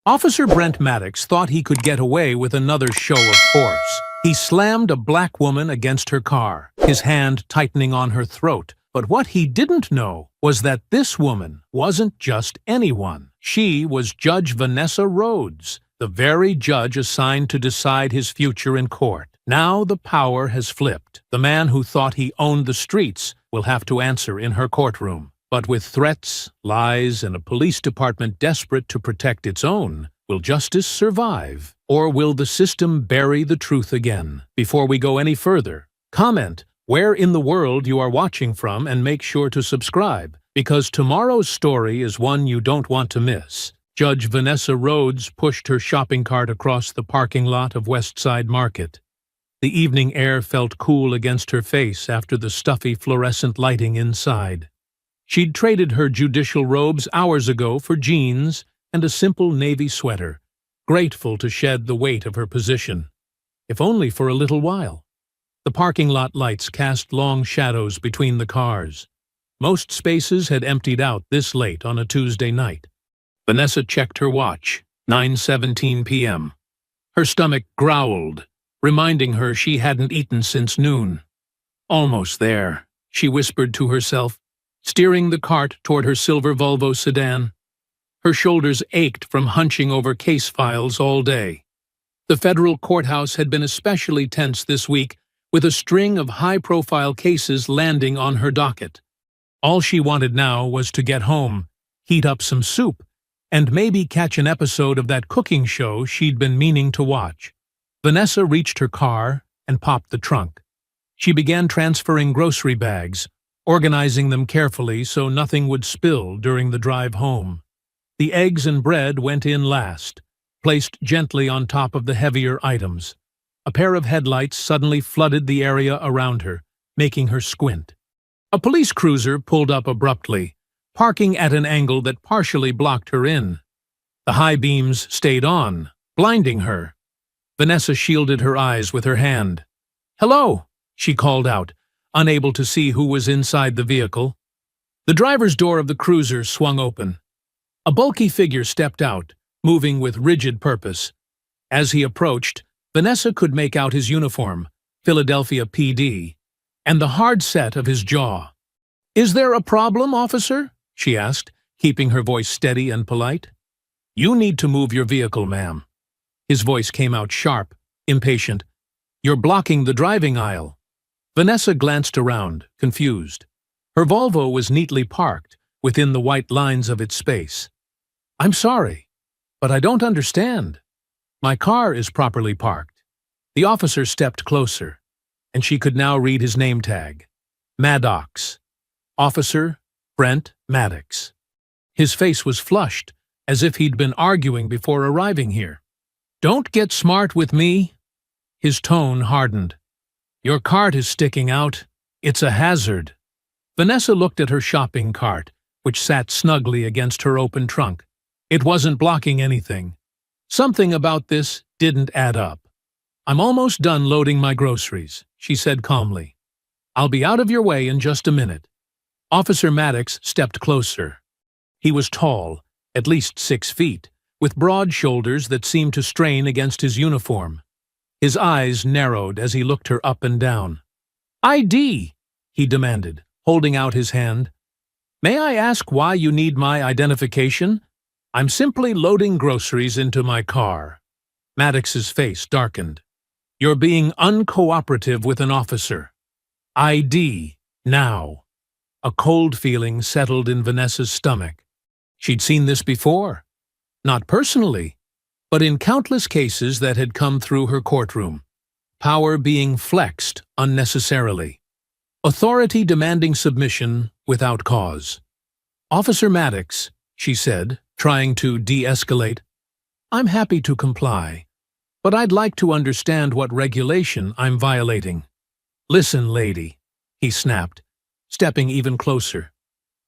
Officer Brent Maddox thought he could get away with another show of force. He slammed a black woman against her car, his hand tightening on her throat. But what he didn't know was that this woman wasn't just anyone. She was Judge Vanessa Rhodes, the very judge assigned to decide his future in court. Now the power has flipped. The man who thought he owned the streets will have to answer in her courtroom. But with threats, lies, and a police department desperate to protect its own, will justice survive? Or will the system bury the truth again? Before we go any further, comment where in the world you are watching from and make sure to subscribe, because tomorrow's story is one you don't want to miss. Judge Vanessa Rhodes pushed her shopping cart across the parking lot of Westside Market. The evening air felt cool against her face after the stuffy fluorescent lighting inside. She'd traded her judicial robes hours ago for jeans and a simple navy sweater, grateful to shed the weight of her position, if only for a little while. The parking lot lights cast long shadows between the cars. Most spaces had emptied out this late on a Tuesday night. Vanessa checked her watch, 9:17 p.m. Her stomach growled, reminding her she hadn't eaten since noon. Almost there, she whispered to herself, steering the cart toward her silver Volvo sedan. Her shoulders ached from hunching over case files all day. The federal courthouse had been especially tense this week, with a string of high-profile cases landing on her docket. All she wanted now was to get home, heat up some soup, and maybe catch an episode of that cooking show she'd been meaning to watch. Vanessa reached her car and popped the trunk. She began transferring grocery bags, organizing them carefully so nothing would spill during the drive home. The eggs and bread went in last, placed gently on top of the heavier items. A pair of headlights suddenly flooded the area around her, making her squint. A police cruiser pulled up abruptly, parking at an angle that partially blocked her in. The high beams stayed on, blinding her. Vanessa shielded her eyes with her hand. "Hello," she called out, unable to see who was inside the vehicle. The driver's door of the cruiser swung open. A bulky figure stepped out, moving with rigid purpose. As he approached, Vanessa could make out his uniform, Philadelphia PD, and the hard set of his jaw. "Is there a problem, officer?" she asked, keeping her voice steady and polite. "You need to move your vehicle, ma'am." His voice came out sharp, impatient. "You're blocking the driving aisle." Vanessa glanced around, confused. Her Volvo was neatly parked, within the white lines of its space. "I'm sorry, but I don't understand. My car is properly parked." The officer stepped closer, and she could now read his name tag. Maddox. Officer Brent Maddox. His face was flushed, as if he'd been arguing before arriving here. "Don't get smart with me." His tone hardened. "Your cart is sticking out. It's a hazard." Vanessa looked at her shopping cart, which sat snugly against her open trunk. It wasn't blocking anything. Something about this didn't add up. "I'm almost done loading my groceries," she said calmly. "I'll be out of your way in just a minute." Officer Maddox stepped closer. He was tall, at least 6 feet, with broad shoulders that seemed to strain against his uniform. His eyes narrowed as he looked her up and down. "ID," he demanded, holding out his hand. "May I ask why you need my identification? I'm simply loading groceries into my car." Maddox's face darkened. "You're being uncooperative with an officer. ID, now." A cold feeling settled in Vanessa's stomach. She'd seen this before. Not personally, but in countless cases that had come through her courtroom. Power being flexed unnecessarily. Authority demanding submission without cause. "Officer Maddox," she said, trying to de-escalate, "I'm happy to comply, but I'd like to understand what regulation I'm violating." "Listen, lady," he snapped, stepping even closer.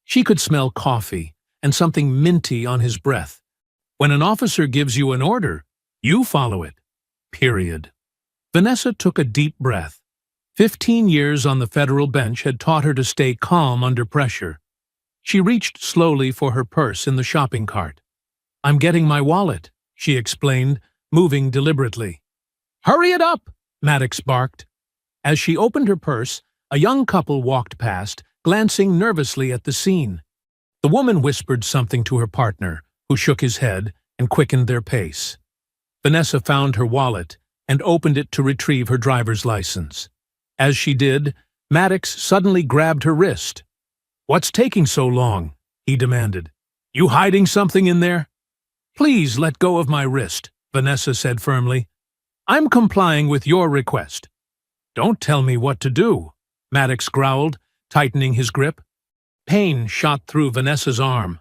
She could smell coffee and something minty on his breath. "When an officer gives you an order, you follow it. Period." Vanessa took a deep breath. 15 years on the federal bench had taught her to stay calm under pressure. She reached slowly for her purse in the shopping cart. "I'm getting my wallet," she explained, moving deliberately. "Hurry it up!" Maddox barked. As she opened her purse, a young couple walked past, glancing nervously at the scene. The woman whispered something to her partner, who shook his head and quickened their pace. Vanessa found her wallet and opened it to retrieve her driver's license. As she did, Maddox suddenly grabbed her wrist. "What's taking so long?" he demanded. "You hiding something in there?" "Please let go of my wrist," Vanessa said firmly. "I'm complying with your request." "Don't tell me what to do," Maddox growled, tightening his grip. Pain shot through Vanessa's arm.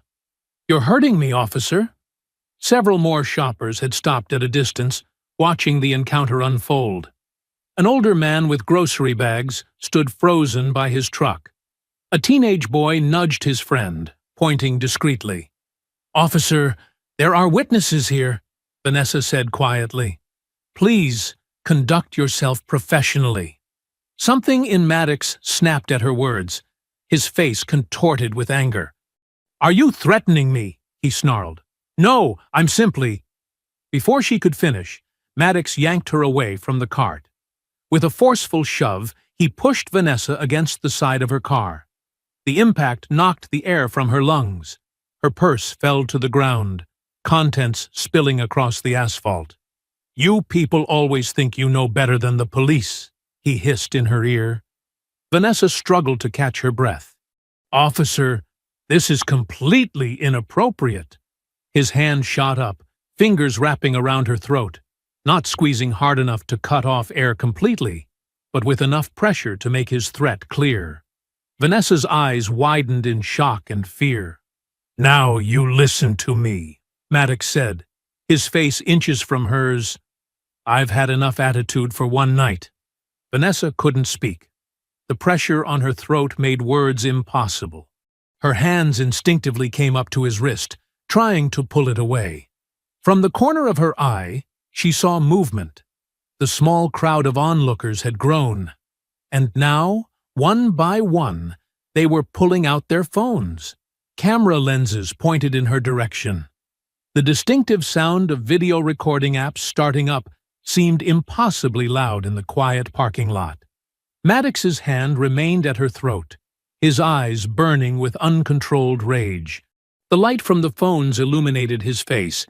"You're hurting me, officer." Several more shoppers had stopped at a distance, watching the encounter unfold. An older man with grocery bags stood frozen by his truck. A teenage boy nudged his friend, pointing discreetly. "Officer, there are witnesses here," Vanessa said quietly. "Please, conduct yourself professionally." Something in Maddox snapped at her words, his face contorted with anger. "Are you threatening me?" he snarled. "No, I'm simply—" Before she could finish, Maddox yanked her away from the cart. With a forceful shove, he pushed Vanessa against the side of her car. The impact knocked the air from her lungs. Her purse fell to the ground, contents spilling across the asphalt. "You people always think you know better than the police," he hissed in her ear. Vanessa struggled to catch her breath. "Officer, this is completely inappropriate." His hand shot up, fingers wrapping around her throat, not squeezing hard enough to cut off air completely, but with enough pressure to make his threat clear. Vanessa's eyes widened in shock and fear. "Now you listen to me," Maddox said, his face inches from hers. "I've had enough attitude for one night." Vanessa couldn't speak. The pressure on her throat made words impossible. Her hands instinctively came up to his wrist, trying to pull it away. From the corner of her eye, she saw movement. The small crowd of onlookers had grown, and now, one by one, they were pulling out their phones. Camera lenses pointed in her direction. The distinctive sound of video recording apps starting up seemed impossibly loud in the quiet parking lot. Maddox's hand remained at her throat, his eyes burning with uncontrolled rage. The light from the phones illuminated his face,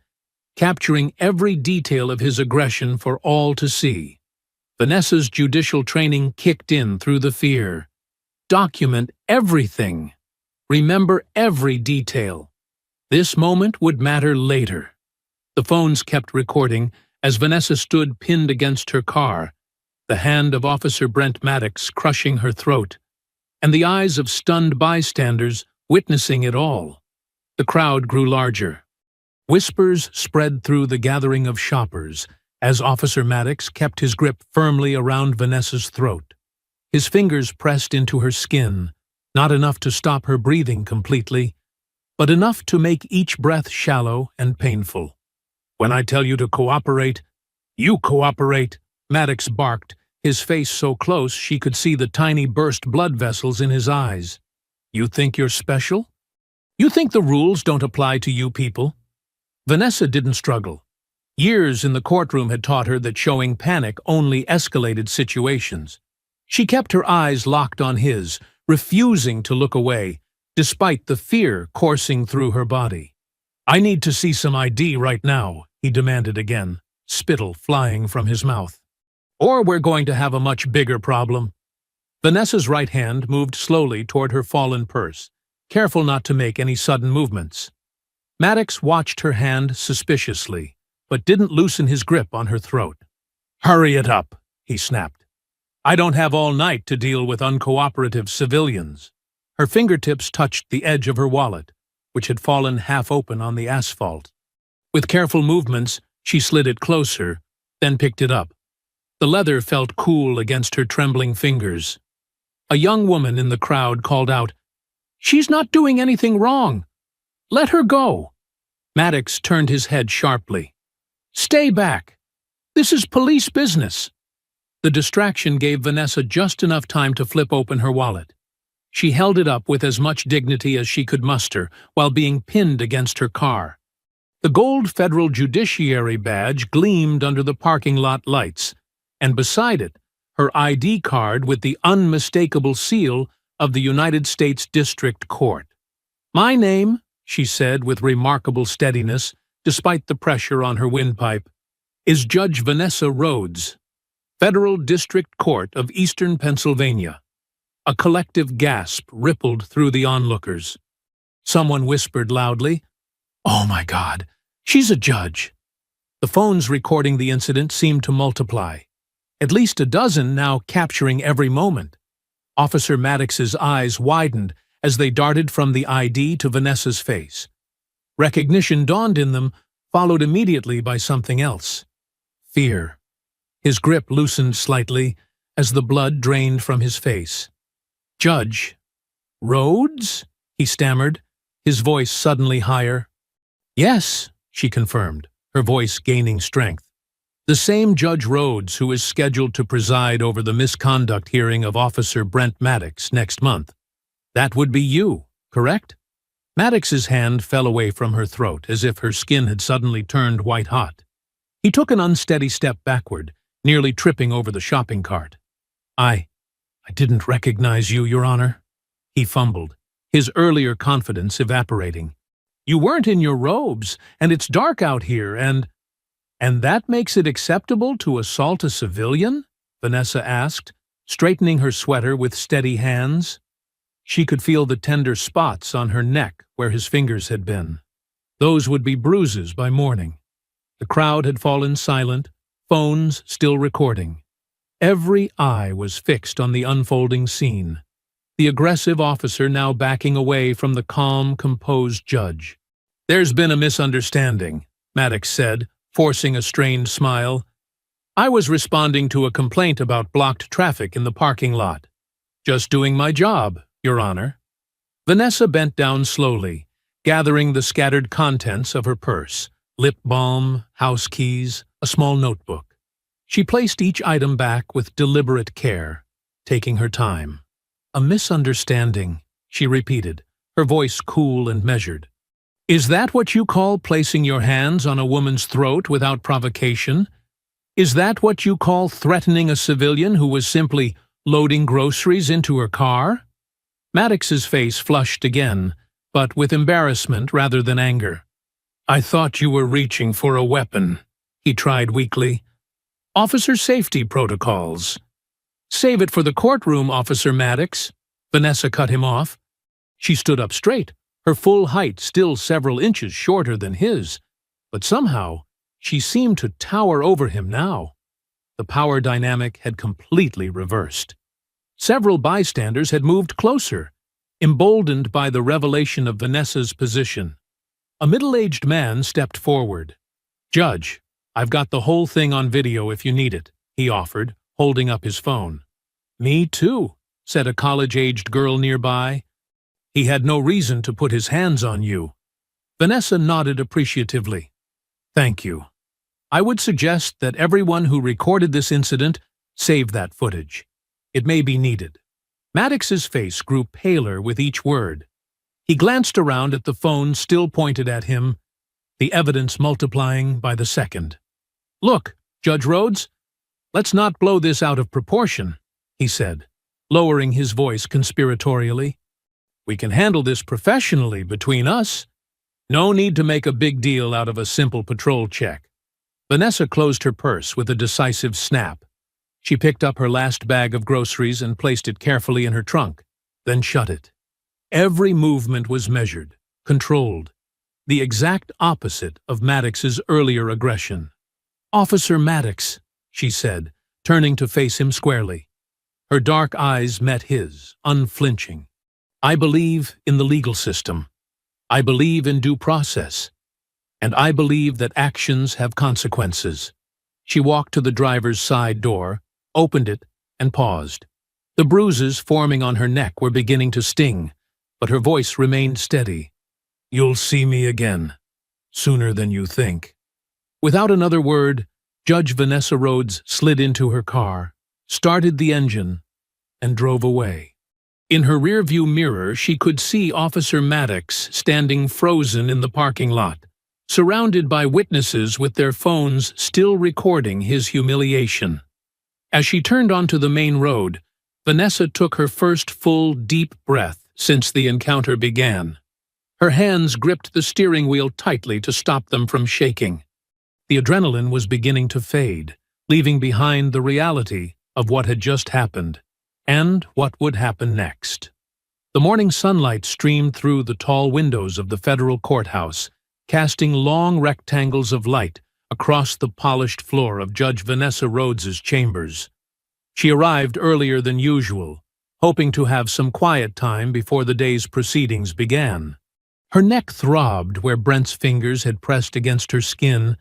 capturing every detail of his aggression for all to see. Vanessa's judicial training kicked in through the fear. Document everything. Remember every detail. This moment would matter later. The phones kept recording as Vanessa stood pinned against her car, the hand of Officer Brent Maddox crushing her throat, and the eyes of stunned bystanders witnessing it all. The crowd grew larger. Whispers spread through the gathering of shoppers as Officer Maddox kept his grip firmly around Vanessa's throat. His fingers pressed into her skin, not enough to stop her breathing completely, but enough to make each breath shallow and painful. "When I tell you to cooperate, you cooperate," Maddox barked, his face so close she could see the tiny burst blood vessels in his eyes. "You think you're special? You think the rules don't apply to you people?" Vanessa didn't struggle. Years in the courtroom had taught her that showing panic only escalated situations. She kept her eyes locked on his, refusing to look away, despite the fear coursing through her body. "I need to see some ID right now," he demanded again, spittle flying from his mouth. "Or we're going to have a much bigger problem." Vanessa's right hand moved slowly toward her fallen purse, careful not to make any sudden movements. Maddox watched her hand suspiciously, but didn't loosen his grip on her throat. "Hurry it up," he snapped. "I don't have all night to deal with uncooperative civilians." Her fingertips touched the edge of her wallet, which had fallen half open on the asphalt. With careful movements, she slid it closer, then picked it up. The leather felt cool against her trembling fingers. A young woman in the crowd called out, "She's not doing anything wrong. Let her go." Maddox turned his head sharply. "Stay back. This is police business." The distraction gave Vanessa just enough time to flip open her wallet. She held it up with as much dignity as she could muster while being pinned against her car. The gold federal judiciary badge gleamed under the parking lot lights, and beside it, her ID card with the unmistakable seal of the United States District Court. "My name," she said with remarkable steadiness, despite the pressure on her windpipe, "is Judge Vanessa Rhodes, Federal District Court of Eastern Pennsylvania." A collective gasp rippled through the onlookers. Someone whispered loudly, "Oh my God, she's a judge." The phones recording the incident seemed to multiply. At least a dozen now capturing every moment. Officer Maddox's eyes widened as they darted from the ID to Vanessa's face. Recognition dawned in them, followed immediately by something else. Fear. His grip loosened slightly as the blood drained from his face. "Judge Rhodes?" he stammered, his voice suddenly higher. "Yes," she confirmed, her voice gaining strength. "The same Judge Rhodes who is scheduled to preside over the misconduct hearing of Officer Brent Maddox next month. That would be you, correct?" Maddox's hand fell away from her throat as if her skin had suddenly turned white-hot. He took an unsteady step backward, nearly tripping over the shopping cart. I didn't recognize you, Your Honor," he fumbled, his earlier confidence evaporating. "You weren't in your robes, and it's dark out here, and that makes it acceptable to assault a civilian?" Vanessa asked, straightening her sweater with steady hands. She could feel the tender spots on her neck where his fingers had been. Those would be bruises by morning. The crowd had fallen silent, phones still recording. Every eye was fixed on the unfolding scene, the aggressive officer now backing away from the calm, composed judge. "There's been a misunderstanding," Maddox said, forcing a strained smile. "I was responding to a complaint about blocked traffic in the parking lot. Just doing my job, Your Honor." Vanessa bent down slowly, gathering the scattered contents of her purse, lip balm, house keys, a small notebook. She placed each item back with deliberate care, taking her time. "A misunderstanding," she repeated, her voice cool and measured. "Is that what you call placing your hands on a woman's throat without provocation? Is that what you call threatening a civilian who was simply loading groceries into her car?" Maddox's face flushed again, but with embarrassment rather than anger. "I thought you were reaching for a weapon," he tried weakly. "Officer safety protocols." "Save it for the courtroom, Officer Maddox," Vanessa cut him off. She stood up straight, her full height still several inches shorter than his, but somehow she seemed to tower over him now. The power dynamic had completely reversed. Several bystanders had moved closer, emboldened by the revelation of Vanessa's position. A middle-aged man stepped forward. "Judge, I've got the whole thing on video if you need it," he offered, holding up his phone. "Me too," said a college-aged girl nearby. "He had no reason to put his hands on you." Vanessa nodded appreciatively. "Thank you. I would suggest that everyone who recorded this incident save that footage. It may be needed." Maddox's face grew paler with each word. He glanced around at the phone still pointed at him, the evidence multiplying by the second. "Look, Judge Rhodes, let's not blow this out of proportion," he said, lowering his voice conspiratorially. "We can handle this professionally between us. No need to make a big deal out of a simple patrol check." Vanessa closed her purse with a decisive snap. She picked up her last bag of groceries and placed it carefully in her trunk, then shut it. Every movement was measured, controlled, the exact opposite of Maddox's earlier aggression. "Officer Maddox," she said, turning to face him squarely. Her dark eyes met his, unflinching. "I believe in the legal system. I believe in due process. And I believe that actions have consequences." She walked to the driver's side door, opened it, and paused. The bruises forming on her neck were beginning to sting, but her voice remained steady. "You'll see me again, sooner than you think." Without another word, Judge Vanessa Rhodes slid into her car, started the engine, and drove away. In her rearview mirror, she could see Officer Maddox standing frozen in the parking lot, surrounded by witnesses with their phones still recording his humiliation. As she turned onto the main road, Vanessa took her first full, deep breath since the encounter began. Her hands gripped the steering wheel tightly to stop them from shaking. The adrenaline was beginning to fade, leaving behind the reality of what had just happened and what would happen next. The morning sunlight streamed through the tall windows of the federal courthouse, casting long rectangles of light across the polished floor of Judge Vanessa Rhodes's chambers. She arrived earlier than usual, hoping to have some quiet time before the day's proceedings began. Her neck throbbed where Brent's fingers had pressed against her skin.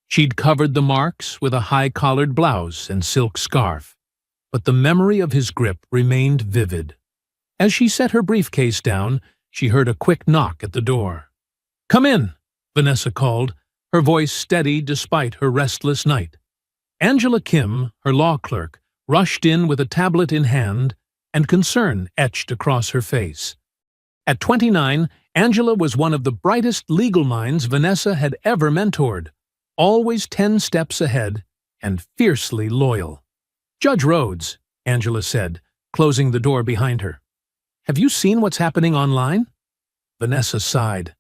She'd covered the marks with a high-collared blouse and silk scarf, but the memory of his grip remained vivid. As she set her briefcase down, she heard a quick knock at the door. "Come in," Vanessa called, her voice steady despite her restless night. Angela Kim, her law clerk, rushed in with a tablet in hand, and concern etched across her face. At 29, Angela was one of the brightest legal minds Vanessa had ever mentored, always 10 steps ahead and fiercely loyal. "Judge Rhodes," Angela said, closing the door behind her. "Have you seen what's happening online?" Vanessa sighed.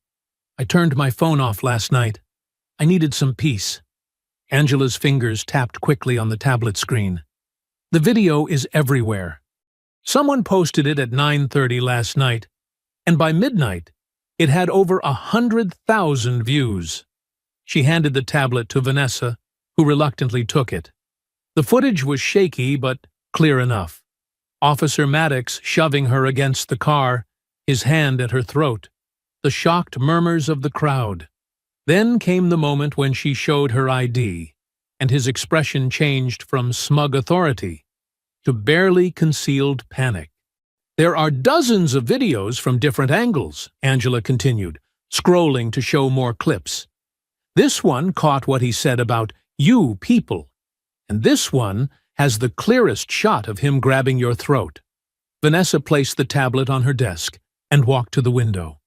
"I turned my phone off last night. I needed some peace." Angela's fingers tapped quickly on the tablet screen. "The video is everywhere. Someone posted it at 9:30 last night, and by midnight, it had over 100,000 views." She handed the tablet to Vanessa, who reluctantly took it. The footage was shaky but clear enough. Officer Maddox shoving her against the car, his hand at her throat, the shocked murmurs of the crowd. Then came the moment when she showed her ID, and his expression changed from smug authority to barely concealed panic. "There are dozens of videos from different angles," Angela continued, scrolling to show more clips. "This one caught what he said about you people, and this one has the clearest shot of him grabbing your throat." Vanessa placed the tablet on her desk and walked to the window.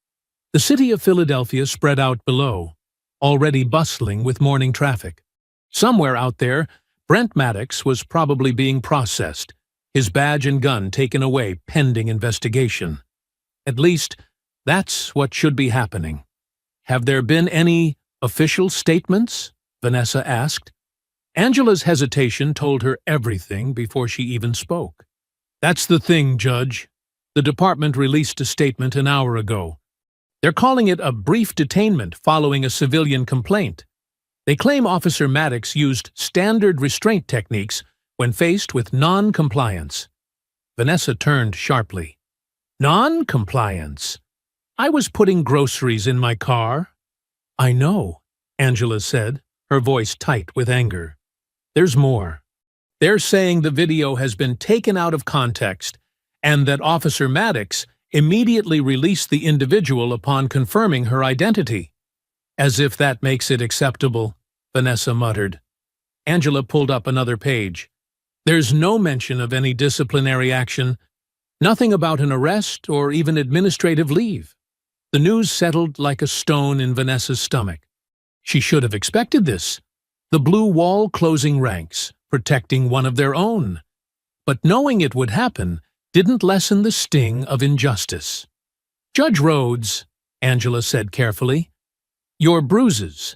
The city of Philadelphia spread out below, already bustling with morning traffic. Somewhere out there, Brent Maddox was probably being processed, his badge and gun taken away pending investigation. At least, that's what should be happening. "Have there been any official statements?" Vanessa asked. Angela's hesitation told her everything before she even spoke. "That's the thing, Judge. The department released a statement an hour ago. They're calling it a brief detainment following a civilian complaint. They claim Officer Maddox used standard restraint techniques when faced with non-compliance." Vanessa turned sharply. "Non-compliance? I was putting groceries in my car." "I know," Angela said, her voice tight with anger. "There's more. They're saying the video has been taken out of context and that Officer Maddox immediately released the individual upon confirming her identity." "As if that makes it acceptable," Vanessa muttered. Angela pulled up another page. "There's no mention of any disciplinary action, nothing about an arrest or even administrative leave." The news settled like a stone in Vanessa's stomach. She should have expected this. The blue wall closing ranks, protecting one of their own. But knowing it would happen didn't lessen the sting of injustice. "Judge Rhodes," Angela said carefully, "your bruises."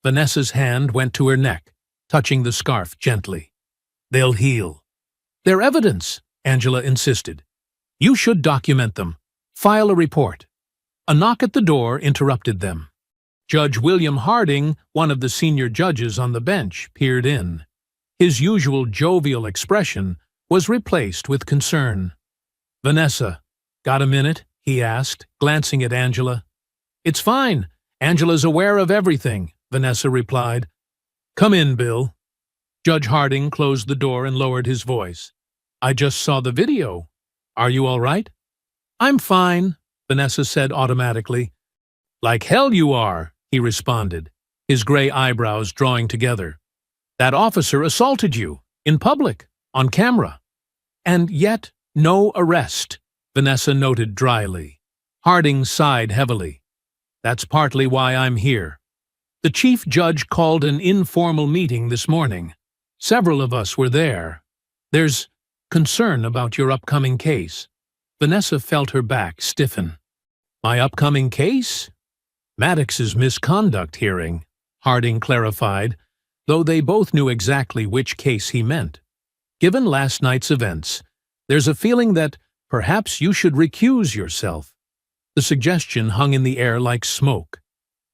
Vanessa's hand went to her neck, touching the scarf gently. "They'll heal." "They're evidence," Angela insisted. "You should document them. File a report." A knock at the door interrupted them. Judge William Harding, one of the senior judges on the bench, peered in. His usual jovial expression was replaced with concern. "Vanessa, got a minute?" he asked, glancing at Angela. "It's fine. Angela's aware of everything," Vanessa replied. "Come in, Bill." Judge Harding closed the door and lowered his voice. "I just saw the video. Are you all right?" "I'm fine," Vanessa said automatically. "Like hell you are," he responded, his gray eyebrows drawing together. "That officer assaulted you, in public, on camera. And yet, no arrest," Vanessa noted dryly. Harding sighed heavily. "That's partly why I'm here," The chief judge called an informal meeting this morning. Several of us were there. There's concern about your upcoming case. Vanessa felt her back stiffen. My upcoming case? Maddox's misconduct hearing, Harding clarified, though they both knew exactly which case he meant. Given last night's events, there's a feeling that perhaps you should recuse yourself. The suggestion hung in the air like smoke.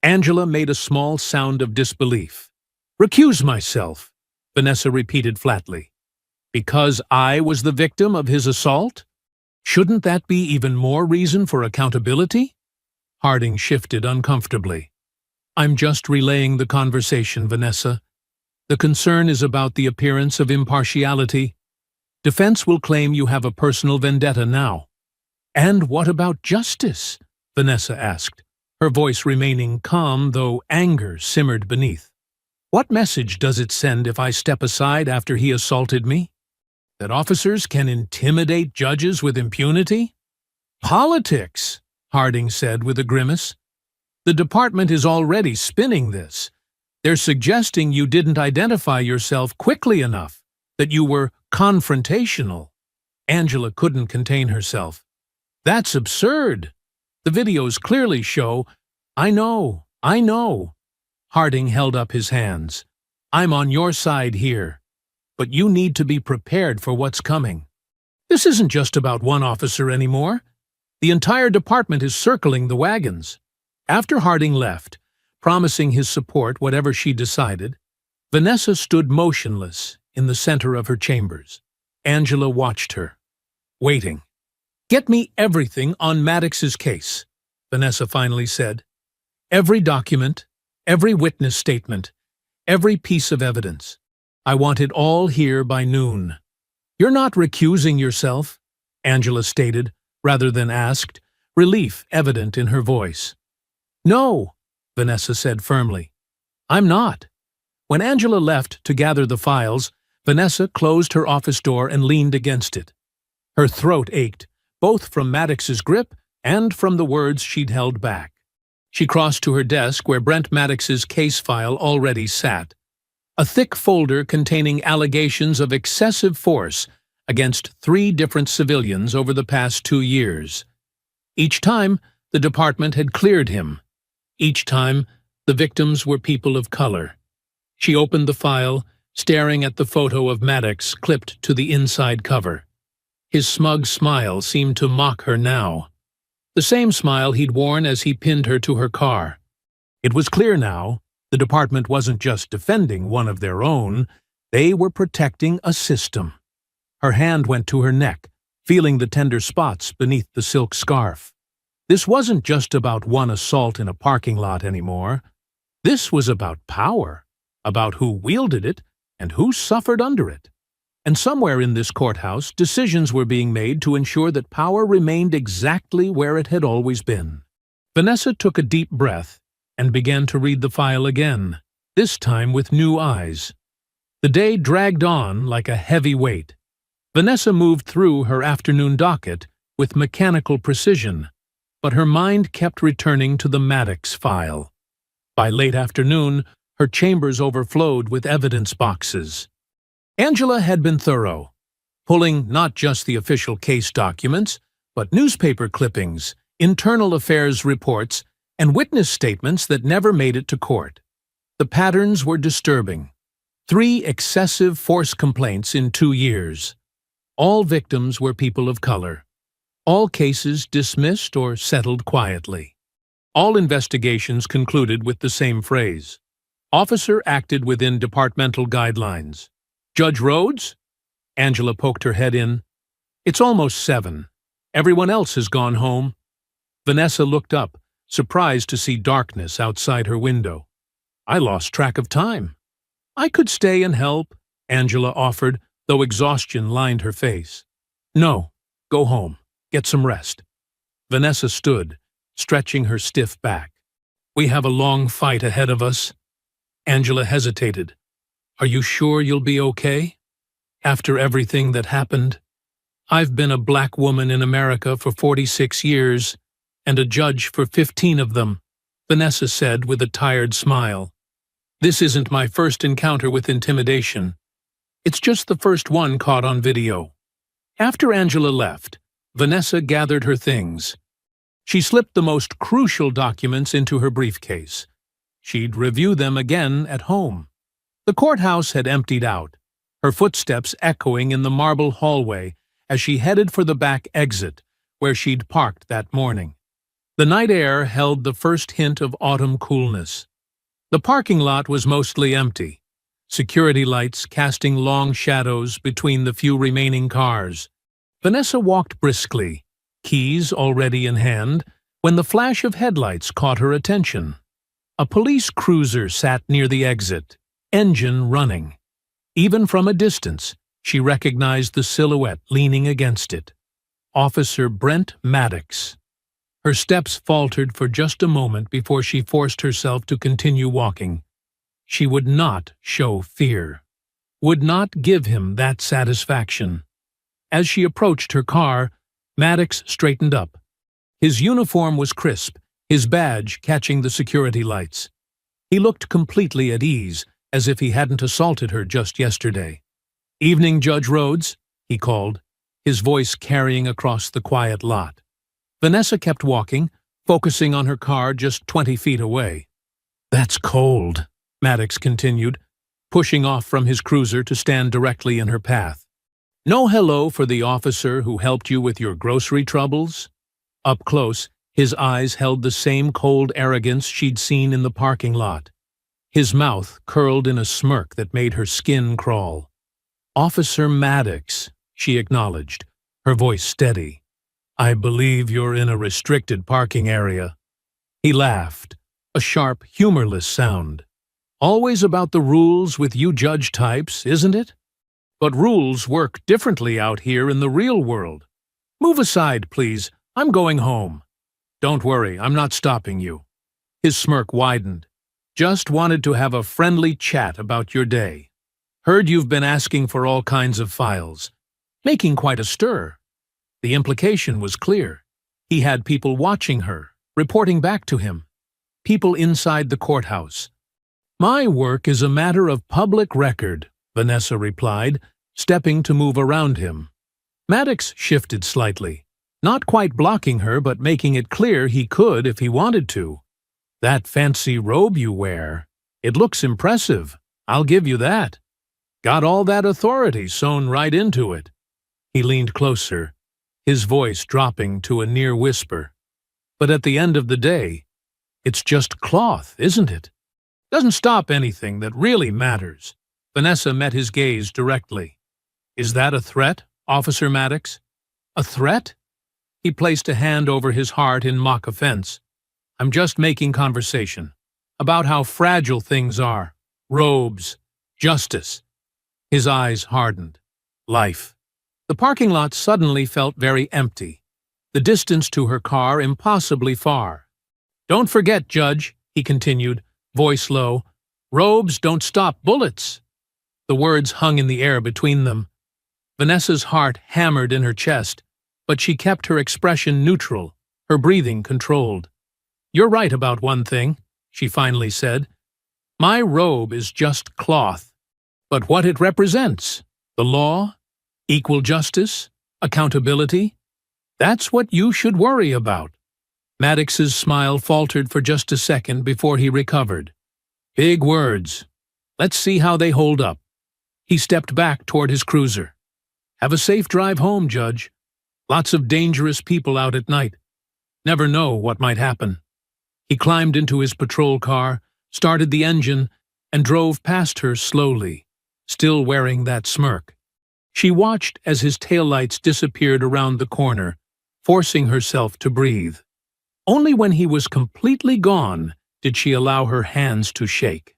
Angela made a small sound of disbelief. Recuse myself, Vanessa repeated flatly. Because I was the victim of his assault? Shouldn't that be even more reason for accountability? Harding shifted uncomfortably. I'm just relaying the conversation, Vanessa. The concern is about the appearance of impartiality. Defense will claim you have a personal vendetta now. And what about justice? Vanessa asked, her voice remaining calm, though anger simmered beneath. What message does it send if I step aside after he assaulted me? That officers can intimidate judges with impunity? Politics, Harding said with a grimace. The department is already spinning this. They're suggesting you didn't identify yourself quickly enough, that you were confrontational. Angela couldn't contain herself. That's absurd. The videos clearly show. I know. Harding held up his hands. I'm on your side here. But you need to be prepared for what's coming. This isn't just about one officer anymore. The entire department is circling the wagons. After Harding left, promising his support whatever she decided, Vanessa stood motionless in the center of her chambers. Angela watched her, waiting. Get me everything on Maddox's case, Vanessa finally said. Every document, every witness statement, every piece of evidence. I want it all here by noon. You're not recusing yourself, Angela stated, rather than asked, relief evident in her voice. No, Vanessa said firmly. I'm not. When Angela left to gather the files, Vanessa closed her office door and leaned against it. Her throat ached, both from Maddox's grip and from the words she'd held back. She crossed to her desk where Brent Maddox's case file already sat. A thick folder containing allegations of excessive force against 3 different civilians over the past 2 years. Each time, the department had cleared him. Each time, the victims were people of color. She opened the file, staring at the photo of Maddox clipped to the inside cover. His smug smile seemed to mock her now. The same smile he'd worn as he pinned her to her car. It was clear now, the department wasn't just defending one of their own, they were protecting a system. Her hand went to her neck, feeling the tender spots beneath the silk scarf. This wasn't just about one assault in a parking lot anymore. This was about power, about who wielded it and who suffered under it. And somewhere in this courthouse, decisions were being made to ensure that power remained exactly where it had always been. Vanessa took a deep breath and began to read the file again, this time with new eyes. The day dragged on like a heavy weight. Vanessa moved through her afternoon docket with mechanical precision, but her mind kept returning to the Maddox file. By late afternoon, her chambers overflowed with evidence boxes. Angela had been thorough, pulling not just the official case documents, but newspaper clippings, internal affairs reports, and witness statements that never made it to court. The patterns were disturbing. 3 excessive force complaints in 2 years. All victims were people of color. All cases dismissed or settled quietly. All investigations concluded with the same phrase. Officer acted within departmental guidelines. Judge Rhodes? Angela poked her head in. It's almost 7. Everyone else has gone home. Vanessa looked up, surprised to see darkness outside her window. I lost track of time. I could stay and help, Angela offered, though exhaustion lined her face. No, go home. Get some rest. Vanessa stood, stretching her stiff back. We have a long fight ahead of us. Angela hesitated. Are you sure you'll be okay? After everything that happened? I've been a black woman in America for 46 years, and a judge for 15 of them, Vanessa said with a tired smile. This isn't my first encounter with intimidation. It's just the first one caught on video. After Angela left, Vanessa gathered her things. She slipped the most crucial documents into her briefcase. She'd review them again at home. The courthouse had emptied out, her footsteps echoing in the marble hallway as she headed for the back exit, where she'd parked that morning. The night air held the first hint of autumn coolness. The parking lot was mostly empty, security lights casting long shadows between the few remaining cars. Vanessa walked briskly, keys already in hand, when the flash of headlights caught her attention. A police cruiser sat near the exit, engine running. Even from a distance, she recognized the silhouette leaning against it. Officer Brent Maddox. Her steps faltered for just a moment before she forced herself to continue walking. She would not show fear, would not give him that satisfaction. As she approached her car, Maddox straightened up. His uniform was crisp, his badge catching the security lights. He looked completely at ease, as if he hadn't assaulted her just yesterday. "Evening, Judge Rhodes," he called, his voice carrying across the quiet lot. Vanessa kept walking, focusing on her car just 20 feet away. "That's cold," Maddox continued, pushing off from his cruiser to stand directly in her path. "No hello for the officer who helped you with your grocery troubles?" Up close, his eyes held the same cold arrogance she'd seen in the parking lot. His mouth curled in a smirk that made her skin crawl. "Officer Maddox," she acknowledged, her voice steady. "I believe you're in a restricted parking area." He laughed, a sharp, humorless sound. "Always about the rules with you judge types, isn't it? But rules work differently out here in the real world. Move aside, please. I'm going home." "Don't worry, I'm not stopping you." His smirk widened. "Just wanted to have a friendly chat about your day. Heard you've been asking for all kinds of files. Making quite a stir." The implication was clear. He had people watching her, reporting back to him. People inside the courthouse. "My work is a matter of public record," Vanessa replied, stepping to move around him. Maddox shifted slightly, not quite blocking her but making it clear he could if he wanted to. "That fancy robe you wear, it looks impressive, I'll give you that. Got all that authority sewn right into it." He leaned closer, his voice dropping to a near whisper. "But at the end of the day, it's just cloth, isn't it? Doesn't stop anything that really matters." Vanessa met his gaze directly. "Is that a threat, Officer Maddox?" "A threat?" He placed a hand over his heart in mock offense. "I'm just making conversation. About how fragile things are. Robes. Justice." His eyes hardened. Life. The parking lot suddenly felt very empty. The distance to her car impossibly far. "Don't forget, Judge," he continued, voice low, "robes don't stop bullets." The words hung in the air between them. Vanessa's heart hammered in her chest, but she kept her expression neutral, her breathing controlled. "You're right about one thing," she finally said. "My robe is just cloth. But what it represents, the law, equal justice, accountability, that's what you should worry about." Maddox's smile faltered for just a second before he recovered. "Big words. Let's see how they hold up." He stepped back toward his cruiser. "Have a safe drive home, Judge. Lots of dangerous people out at night. Never know what might happen." He climbed into his patrol car, started the engine, and drove past her slowly, still wearing that smirk. She watched as his taillights disappeared around the corner, forcing herself to breathe. Only when he was completely gone did she allow her hands to shake.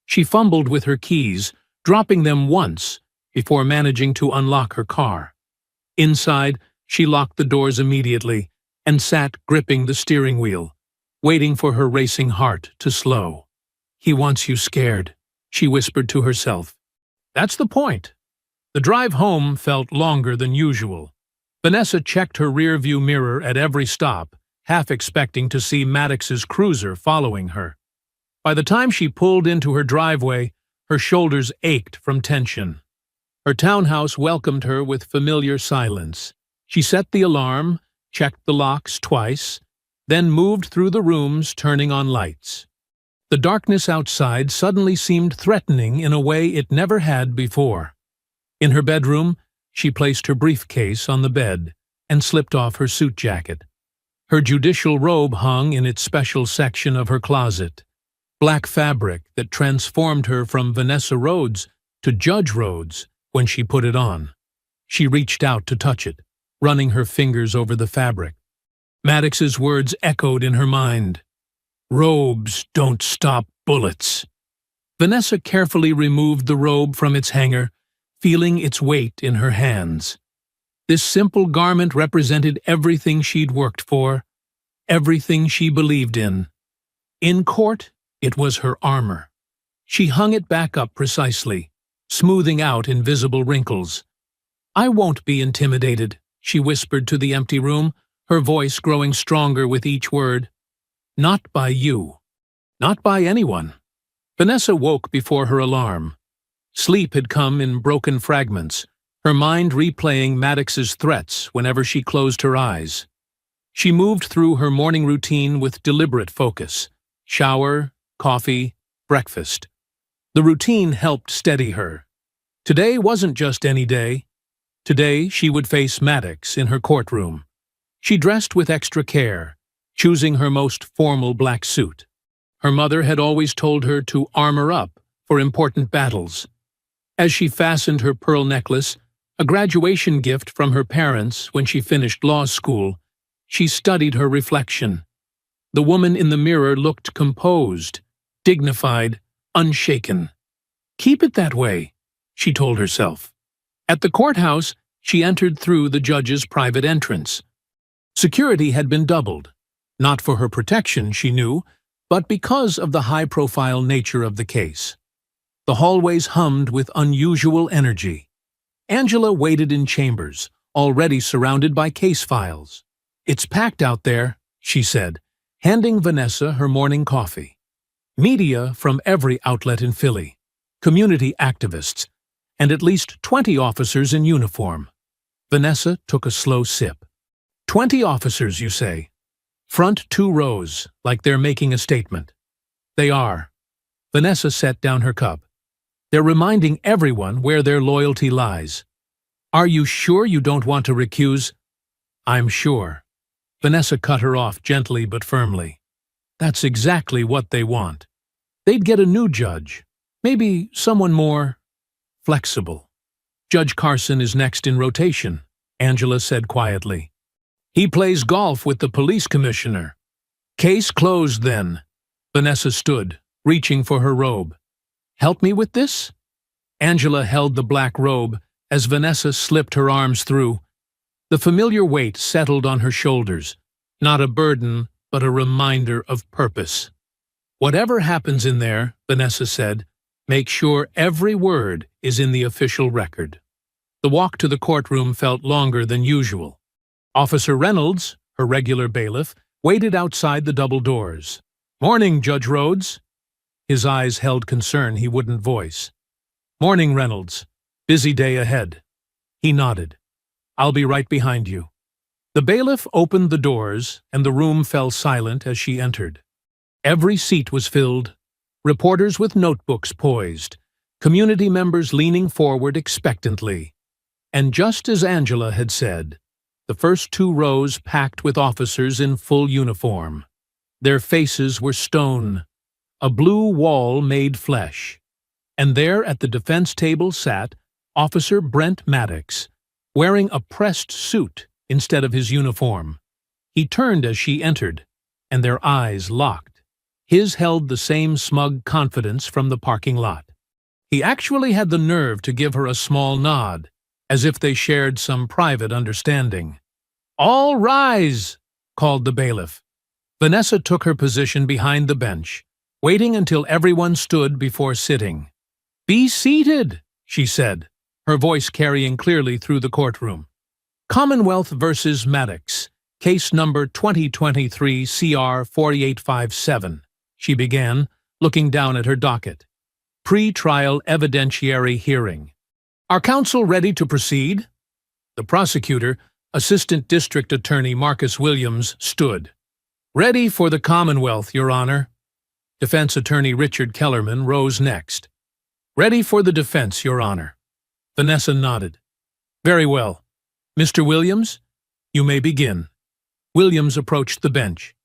She fumbled with her keys, dropping them once before managing to unlock her car. Inside, she locked the doors immediately and sat gripping the steering wheel, waiting for her racing heart to slow. "He wants you scared," she whispered to herself. That's the point. The drive home felt longer than usual. Vanessa checked her rear-view mirror at every stop, half expecting to see Maddox's cruiser following her. By the time she pulled into her driveway, her shoulders ached from tension. Her townhouse welcomed her with familiar silence. She set the alarm, checked the locks twice, then moved through the rooms, turning on lights. The darkness outside suddenly seemed threatening in a way it never had before. In her bedroom, she placed her briefcase on the bed and slipped off her suit jacket. Her judicial robe hung in its special section of her closet, black fabric that transformed her from Vanessa Rhodes to Judge Rhodes when she put it on. She reached out to touch it, running her fingers over the fabric. Maddox's words echoed in her mind. "Robes don't stop bullets." Vanessa carefully removed the robe from its hanger, feeling its weight in her hands. This simple garment represented everything she'd worked for, everything she believed in. In court, it was her armor. She hung it back up precisely, smoothing out invisible wrinkles. "I won't be intimidated," she whispered to the empty room, her voice growing stronger with each word. "Not by you. Not by anyone." Vanessa woke before her alarm. Sleep had come in broken fragments, her mind replaying Maddox's threats whenever she closed her eyes. She moved through her morning routine with deliberate focus. Shower, coffee, breakfast. The routine helped steady her. Today wasn't just any day. Today she would face Maddox in her courtroom. She dressed with extra care, choosing her most formal black suit. Her mother had always told her to armor up for important battles. As she fastened her pearl necklace, a graduation gift from her parents when she finished law school, she studied her reflection. The woman in the mirror looked composed, dignified, unshaken. "Keep it that way," she told herself. At the courthouse, she entered through the judge's private entrance. Security had been doubled. Not for her protection, she knew, but because of the high-profile nature of the case. The hallways hummed with unusual energy. Angela waited in chambers, already surrounded by case files. "It's packed out there," she said, handing Vanessa her morning coffee. Media from every outlet in Philly, community activists, and at least 20 officers in uniform. Vanessa took a slow sip. 20 officers, you say? Front 2 rows, like they're making a statement. They are. Vanessa set down her cup. They're reminding everyone where their loyalty lies. "Are you sure you don't want to recuse?" "I'm sure." Vanessa cut her off gently but firmly. "That's exactly what they want. They'd get a new judge, maybe someone more flexible." "Judge Carson is next in rotation," Angela said quietly. "He plays golf with the police commissioner." "Case closed, then." Vanessa stood, reaching for her robe. "Help me with this?" Angela held the black robe as Vanessa slipped her arms through. The familiar weight settled on her shoulders, not a burden, but a reminder of purpose. "Whatever happens in there," Vanessa said, "make sure every word is in the official record." The walk to the courtroom felt longer than usual. Officer Reynolds, her regular bailiff, waited outside the double doors. "Morning, Judge Rhodes." His eyes held concern he wouldn't voice. "Morning, Reynolds. Busy day ahead." He nodded. "I'll be right behind you." The bailiff opened the doors, and the room fell silent as she entered. Every seat was filled, reporters with notebooks poised, community members leaning forward expectantly. And just as Angela had said, the first 2 rows packed with officers in full uniform. Their faces were stone, a blue wall made flesh. And there at the defense table sat Officer Brent Maddox, wearing a pressed suit instead of his uniform. He turned as she entered, and their eyes locked. His held the same smug confidence from the parking lot. He actually had the nerve to give her a small nod, as if they shared some private understanding. "All rise," called the bailiff. Vanessa took her position behind the bench, waiting until everyone stood before sitting. "Be seated," she said, her voice carrying clearly through the courtroom. "Commonwealth versus Maddox, case number 2023 CR 4857, she began, looking down at her docket. Pre-trial evidentiary hearing. Are counsel ready to proceed? The prosecutor, Assistant District Attorney Marcus Williams, stood. Ready for the Commonwealth, Your Honor. Defense Attorney Richard Kellerman rose next. Ready for the defense, Your Honor. Vanessa nodded. Very well. Mr. Williams, you may begin. Williams approached the bench.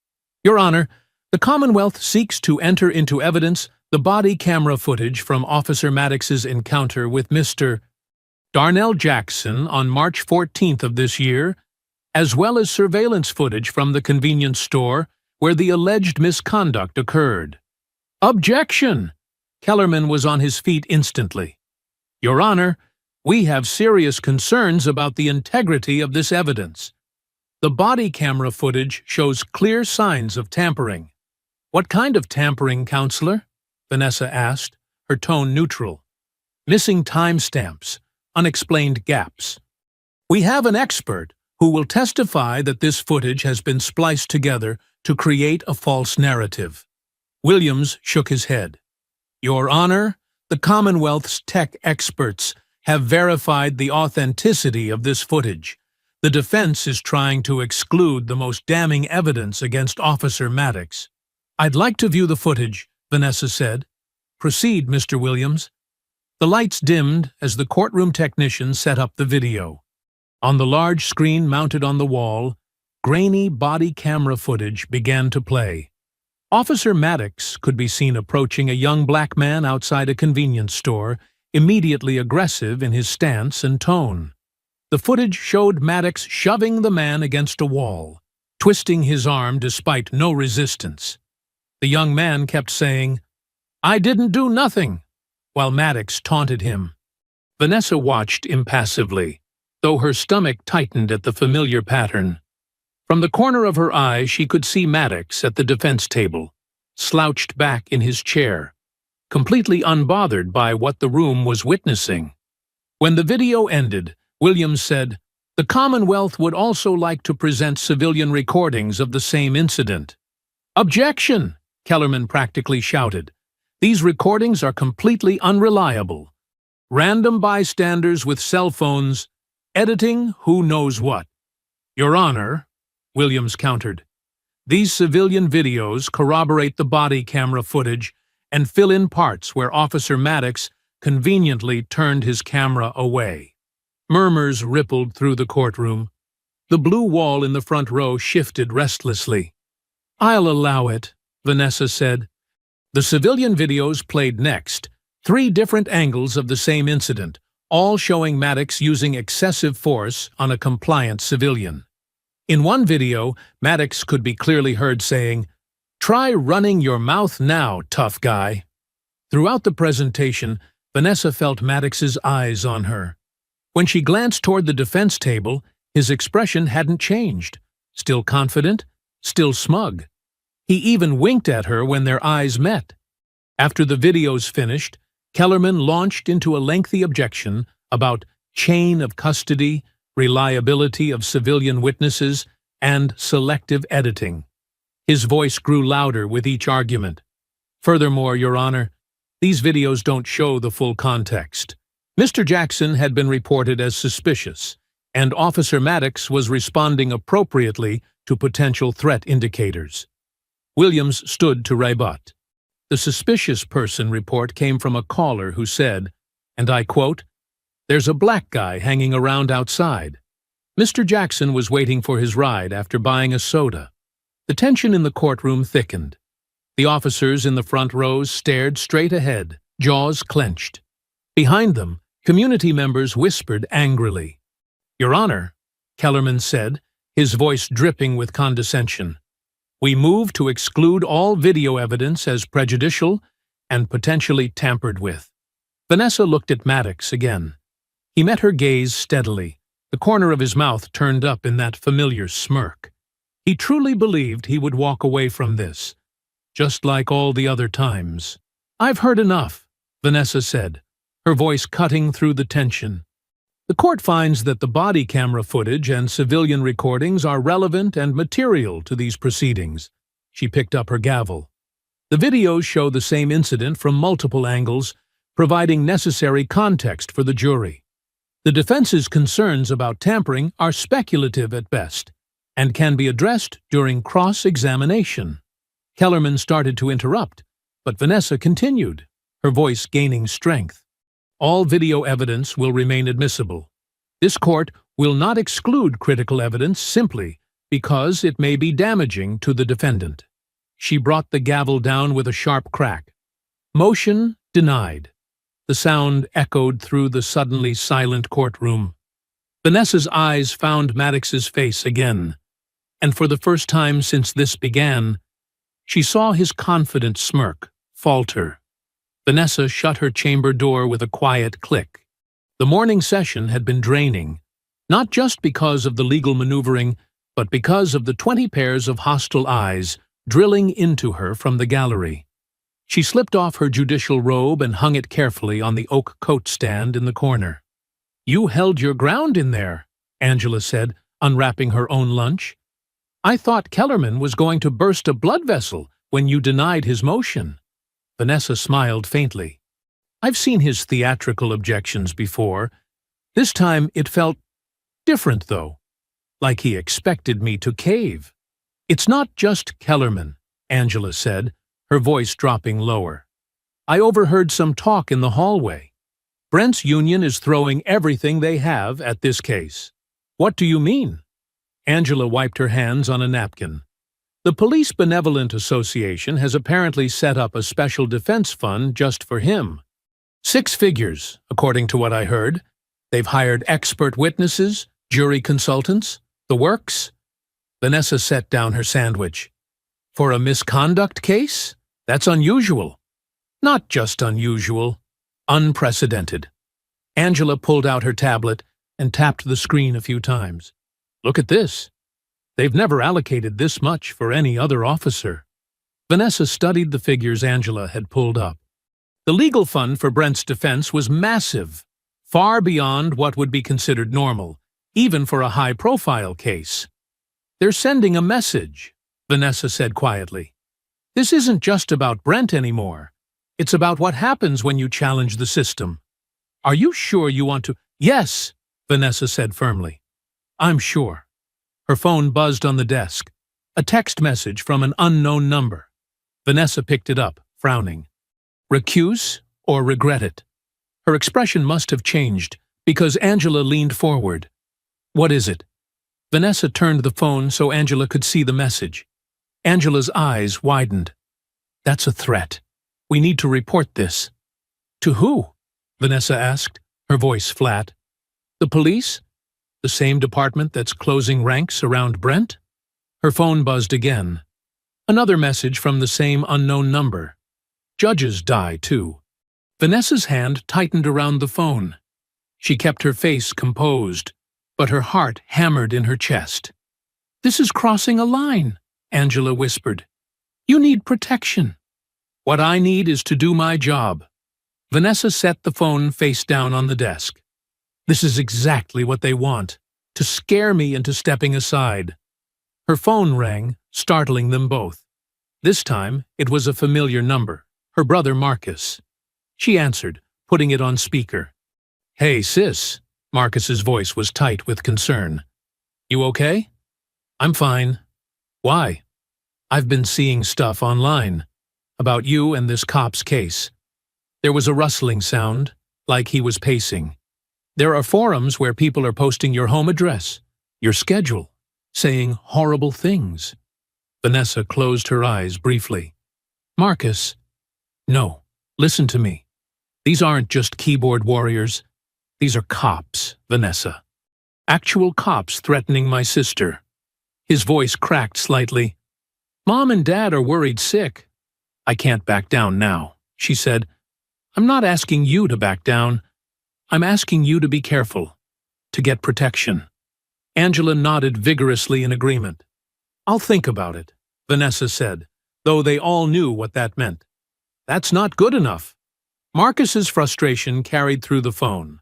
Your Honor, the Commonwealth seeks to enter into evidence the body camera footage from Officer Maddox's encounter with Mr. Darnell Jackson on March 14th of this year, as well as surveillance footage from the convenience store where the alleged misconduct occurred. Objection! Kellerman was on his feet instantly. Your Honor, we have serious concerns about the integrity of this evidence. The body camera footage shows clear signs of tampering. What kind of tampering, Counselor? Vanessa asked, her tone neutral. Missing timestamps, unexplained gaps. We have an expert who will testify that this footage has been spliced together to create a false narrative. Williams shook his head. Your Honor, the Commonwealth's tech experts have verified the authenticity of this footage. The defense is trying to exclude the most damning evidence against Officer Maddox. I'd like to view the footage, Vanessa said. Proceed, Mr. Williams. The lights dimmed as the courtroom technician set up the video. On the large screen mounted on the wall, grainy body camera footage began to play. Officer Maddox could be seen approaching a young black man outside a convenience store, immediately aggressive in his stance and tone. The footage showed Maddox shoving the man against a wall, twisting his arm despite no resistance. The young man kept saying, "I didn't do nothing," while Maddox taunted him. Vanessa watched impassively, though her stomach tightened at the familiar pattern. From the corner of her eye she could see Maddox at the defense table, slouched back in his chair, completely unbothered by what the room was witnessing. When the video ended, Williams said, "The Commonwealth would also like to present civilian recordings of the same incident." "Objection!" Kellerman practically shouted. "These recordings are completely unreliable. Random bystanders with cell phones, editing who knows what." "Your Honor," Williams countered, "these civilian videos corroborate the body camera footage and fill in parts where Officer Maddox conveniently turned his camera away." Murmurs rippled through the courtroom. The blue wall in the front row shifted restlessly. "I'll allow it," Vanessa said. The civilian videos played next, 3 different angles of the same incident, all showing Maddox using excessive force on a compliant civilian. In one video, Maddox could be clearly heard saying, "Try running your mouth now, tough guy." Throughout the presentation, Vanessa felt Maddox's eyes on her. When she glanced toward the defense table, his expression hadn't changed. Still confident, still smug. He even winked at her when their eyes met. After the videos finished, Kellerman launched into a lengthy objection about chain of custody, reliability of civilian witnesses, and selective editing. His voice grew louder with each argument. "Furthermore, Your Honor, these videos don't show the full context. Mr. Jackson had been reported as suspicious, and Officer Maddox was responding appropriately to potential threat indicators." Williams stood to rebut. The suspicious person report came from a caller who said, and I quote, "There's a black guy hanging around outside." Mr. Jackson was waiting for his ride after buying a soda. The tension in the courtroom thickened. The officers in the front rows stared straight ahead, jaws clenched. Behind them, community members whispered angrily. "Your Honor," Kellerman said, his voice dripping with condescension, "we move to exclude all video evidence as prejudicial and potentially tampered with." Vanessa looked at Maddox again. He met her gaze steadily, the corner of his mouth turned up in that familiar smirk. He truly believed he would walk away from this, just like all the other times. "I've heard enough," Vanessa said, her voice cutting through the tension. "The court finds that the body camera footage and civilian recordings are relevant and material to these proceedings." She picked up her gavel. The videos show the same incident from multiple angles, providing necessary context for the jury. The defense's concerns about tampering are speculative at best and can be addressed during cross-examination. Kellerman started to interrupt, but Vanessa continued, her voice gaining strength. All video evidence will remain admissible. This court will not exclude critical evidence simply because it may be damaging to the defendant. She brought the gavel down with a sharp crack. Motion denied. The sound echoed through the suddenly silent courtroom. Vanessa's eyes found Maddox's face again, and for the first time since this began, she saw his confident smirk falter. Vanessa shut her chamber door with a quiet click. The morning session had been draining, not just because of the legal maneuvering, but because of the 20 pairs of hostile eyes drilling into her from the gallery. She slipped off her judicial robe and hung it carefully on the oak coat stand in the corner. "You held your ground in there," Angela said, unwrapping her own lunch. "I thought Kellerman was going to burst a blood vessel when you denied his motion." Vanessa smiled faintly. "I've seen his theatrical objections before. This time it felt different, though, like he expected me to cave." "It's not just Kellerman," Angela said, her voice dropping lower. "I overheard some talk in the hallway. Brent's union is throwing everything they have at this case." "What do you mean?" Angela wiped her hands on a napkin. "The Police Benevolent Association has apparently set up a special defense fund just for him. 6 figures, according to what I heard. They've hired expert witnesses, jury consultants, the works." Vanessa set down her sandwich. "For a misconduct case? That's unusual." "Not just unusual, unprecedented." Angela pulled out her tablet and tapped the screen a few times. "Look at this. They've never allocated this much for any other officer." Vanessa studied the figures Angela had pulled up. The legal fund for Brent's defense was massive, far beyond what would be considered normal, even for a high-profile case. "They're sending a message," Vanessa said quietly. "This isn't just about Brent anymore. It's about what happens when you challenge the system." "Are you sure you want to—" "Yes," Vanessa said firmly. "I'm sure." Her phone buzzed on the desk. A text message from an unknown number. Vanessa picked it up, frowning. "Recuse or regret it?" Her expression must have changed, because Angela leaned forward. "What is it?" Vanessa turned the phone so Angela could see the message. Angela's eyes widened. "That's a threat. We need to report this." "To who?" Vanessa asked, her voice flat. "The police? The same department that's closing ranks around Brent?" Her phone buzzed again. Another message from the same unknown number. "Judges die, too." Vanessa's hand tightened around the phone. She kept her face composed, but her heart hammered in her chest. "This is crossing a line," Angela whispered. "You need protection." "What I need is to do my job." Vanessa set the phone face down on the desk. "This is exactly what they want, to scare me into stepping aside." Her phone rang, startling them both. This time, it was a familiar number, her brother Marcus. She answered, putting it on speaker. "Hey, sis." Marcus's voice was tight with concern. "You okay?" "I'm fine." "Why?" "I've been seeing stuff online about you and this cop's case." There was a rustling sound, like he was pacing. "There are forums where people are posting your home address, your schedule, saying horrible things." Vanessa closed her eyes briefly. "Marcus." "No, listen to me. These aren't just keyboard warriors. These are cops, Vanessa. Actual cops threatening my sister." His voice cracked slightly. "Mom and Dad are worried sick." "I can't back down now," she said. "I'm not asking you to back down. I'm asking you to be careful, to get protection." Angela nodded vigorously in agreement. "I'll think about it," Vanessa said, though they all knew what that meant. "That's not good enough." Marcus's frustration carried through the phone.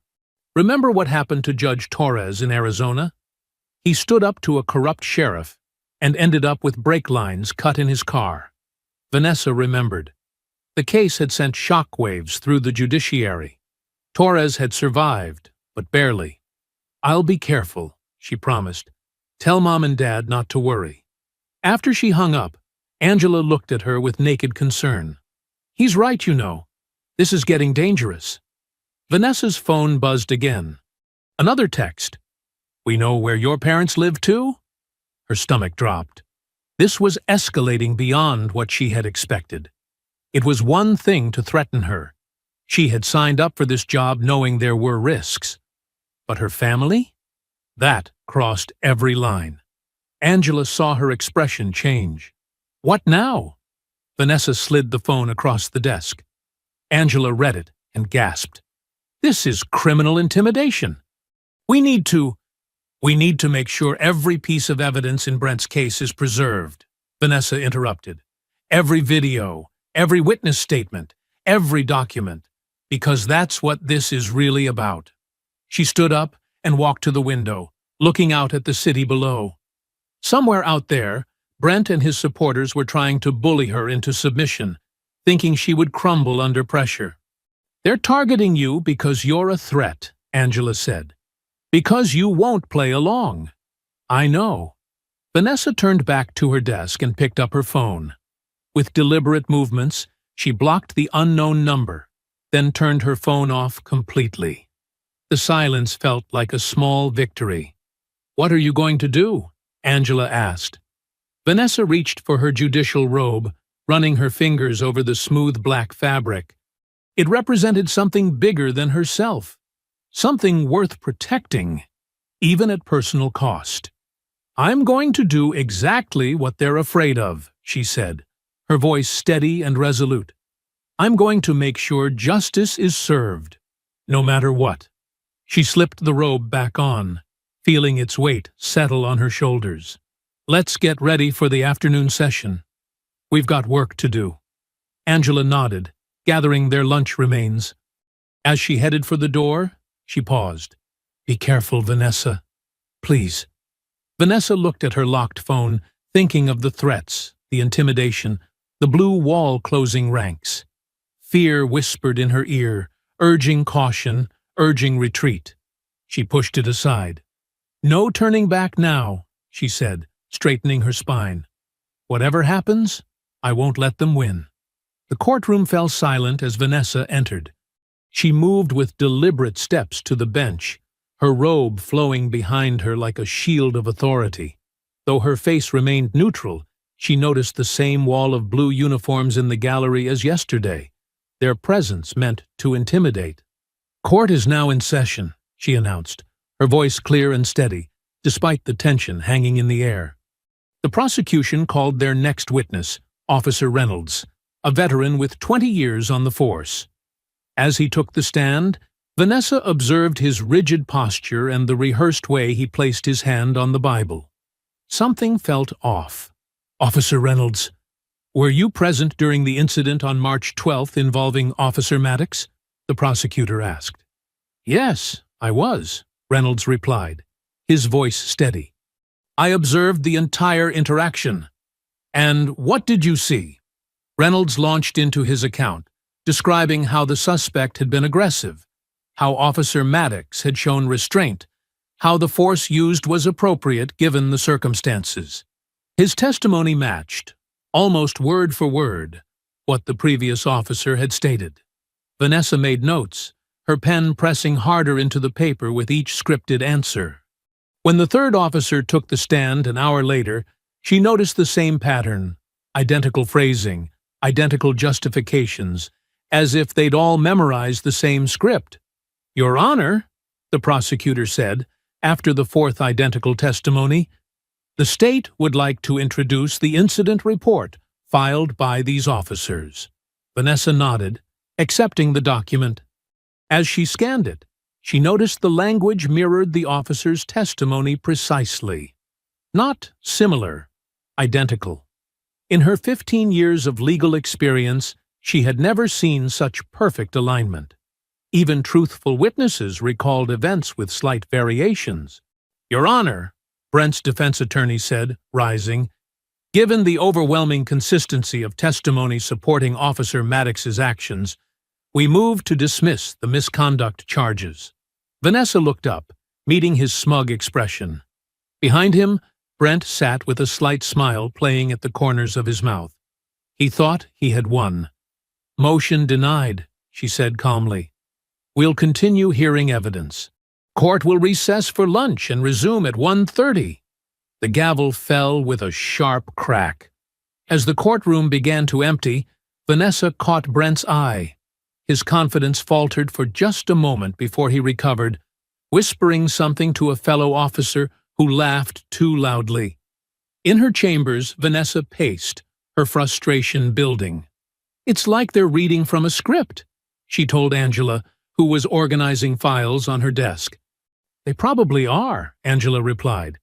"Remember what happened to Judge Torres in Arizona? He stood up to a corrupt sheriff and ended up with brake lines cut in his car. Vanessa remembered. The case had sent shockwaves through the judiciary. Torres had survived, but barely. "I'll be careful," she promised. "Tell Mom and Dad not to worry." After she hung up, Angela looked at her with naked concern. "He's right, you know. This is getting dangerous." Vanessa's phone buzzed again. Another text. "We know where your parents live too?" Her stomach dropped. This was escalating beyond what she had expected. It was one thing to threaten her. She had signed up for this job knowing there were risks. But her family? That crossed every line. Angela saw her expression change. "What now?" Vanessa slid the phone across the desk. Angela read it and gasped. "This is criminal intimidation. We need to make sure every piece of evidence in Brent's case is preserved," Vanessa interrupted. "Every video, every witness statement, every document, because that's what this is really about." She stood up and walked to the window, looking out at the city below. Somewhere out there, Brent and his supporters were trying to bully her into submission, thinking she would crumble under pressure. "They're targeting you because you're a threat," Angela said. "Because you won't play along." "I know." Vanessa turned back to her desk and picked up her phone. With deliberate movements, she blocked the unknown number, then turned her phone off completely. The silence felt like a small victory. "What are you going to do?" Angela asked. Vanessa reached for her judicial robe, running her fingers over the smooth black fabric. It represented something bigger than herself, something worth protecting, even at personal cost. "I'm going to do exactly what they're afraid of," she said, her voice steady and resolute. "I'm going to make sure justice is served, no matter what." She slipped the robe back on, feeling its weight settle on her shoulders. "Let's get ready for the afternoon session. We've got work to do." Angela nodded, gathering their lunch remains. As she headed for the door, she paused. "Be careful, Vanessa. Please." Vanessa looked at her locked phone, thinking of the threats, the intimidation, the blue wall closing ranks. Fear whispered in her ear, urging caution, urging retreat. She pushed it aside. "No turning back now," she said, straightening her spine. "Whatever happens, I won't let them win." The courtroom fell silent as Vanessa entered. She moved with deliberate steps to the bench, her robe flowing behind her like a shield of authority. Though her face remained neutral, she noticed the same wall of blue uniforms in the gallery as yesterday. Their presence meant to intimidate. "Court is now in session," she announced, her voice clear and steady, despite the tension hanging in the air. The prosecution called their next witness, Officer Reynolds, a veteran with 20 years on the force. As he took the stand, Vanessa observed his rigid posture and the rehearsed way he placed his hand on the Bible. Something felt off. "Officer Reynolds, were you present during the incident on March 12th involving Officer Maddox?" the prosecutor asked. "Yes, I was," Reynolds replied, his voice steady. "I observed the entire interaction." "And what did you see?" Reynolds launched into his account, describing how the suspect had been aggressive, how Officer Maddox had shown restraint, how the force used was appropriate given the circumstances. His testimony matched, almost word for word, what the previous officer had stated. Vanessa made notes, her pen pressing harder into the paper with each scripted answer. When the third officer took the stand an hour later, she noticed the same pattern, identical phrasing, identical justifications, as if they'd all memorized the same script. "Your Honor," the prosecutor said, after the fourth identical testimony, "the state would like to introduce the incident report filed by these officers." Vanessa nodded, accepting the document. As she scanned it, she noticed the language mirrored the officer's testimony precisely. Not similar, identical. In her 15 years of legal experience, she had never seen such perfect alignment. Even truthful witnesses recalled events with slight variations. "Your Honor," Brent's defense attorney said, rising, Given the overwhelming consistency of testimony supporting Officer Maddox's actions, we moved to dismiss the misconduct charges. Vanessa looked up, meeting his smug expression. Behind him, Brent sat with a slight smile playing at the corners of his mouth. He thought he had won. "Motion denied," she said calmly. "We'll continue hearing evidence. Court will recess for lunch and resume at 1:30. The gavel fell with a sharp crack. As the courtroom began to empty, Vanessa caught Brent's eye. His confidence faltered for just a moment before he recovered, whispering something to a fellow officer who laughed too loudly. In her chambers, Vanessa paced, her frustration building. "It's like they're reading from a script," she told Angela, who was organizing files on her desk. "They probably are," Angela replied.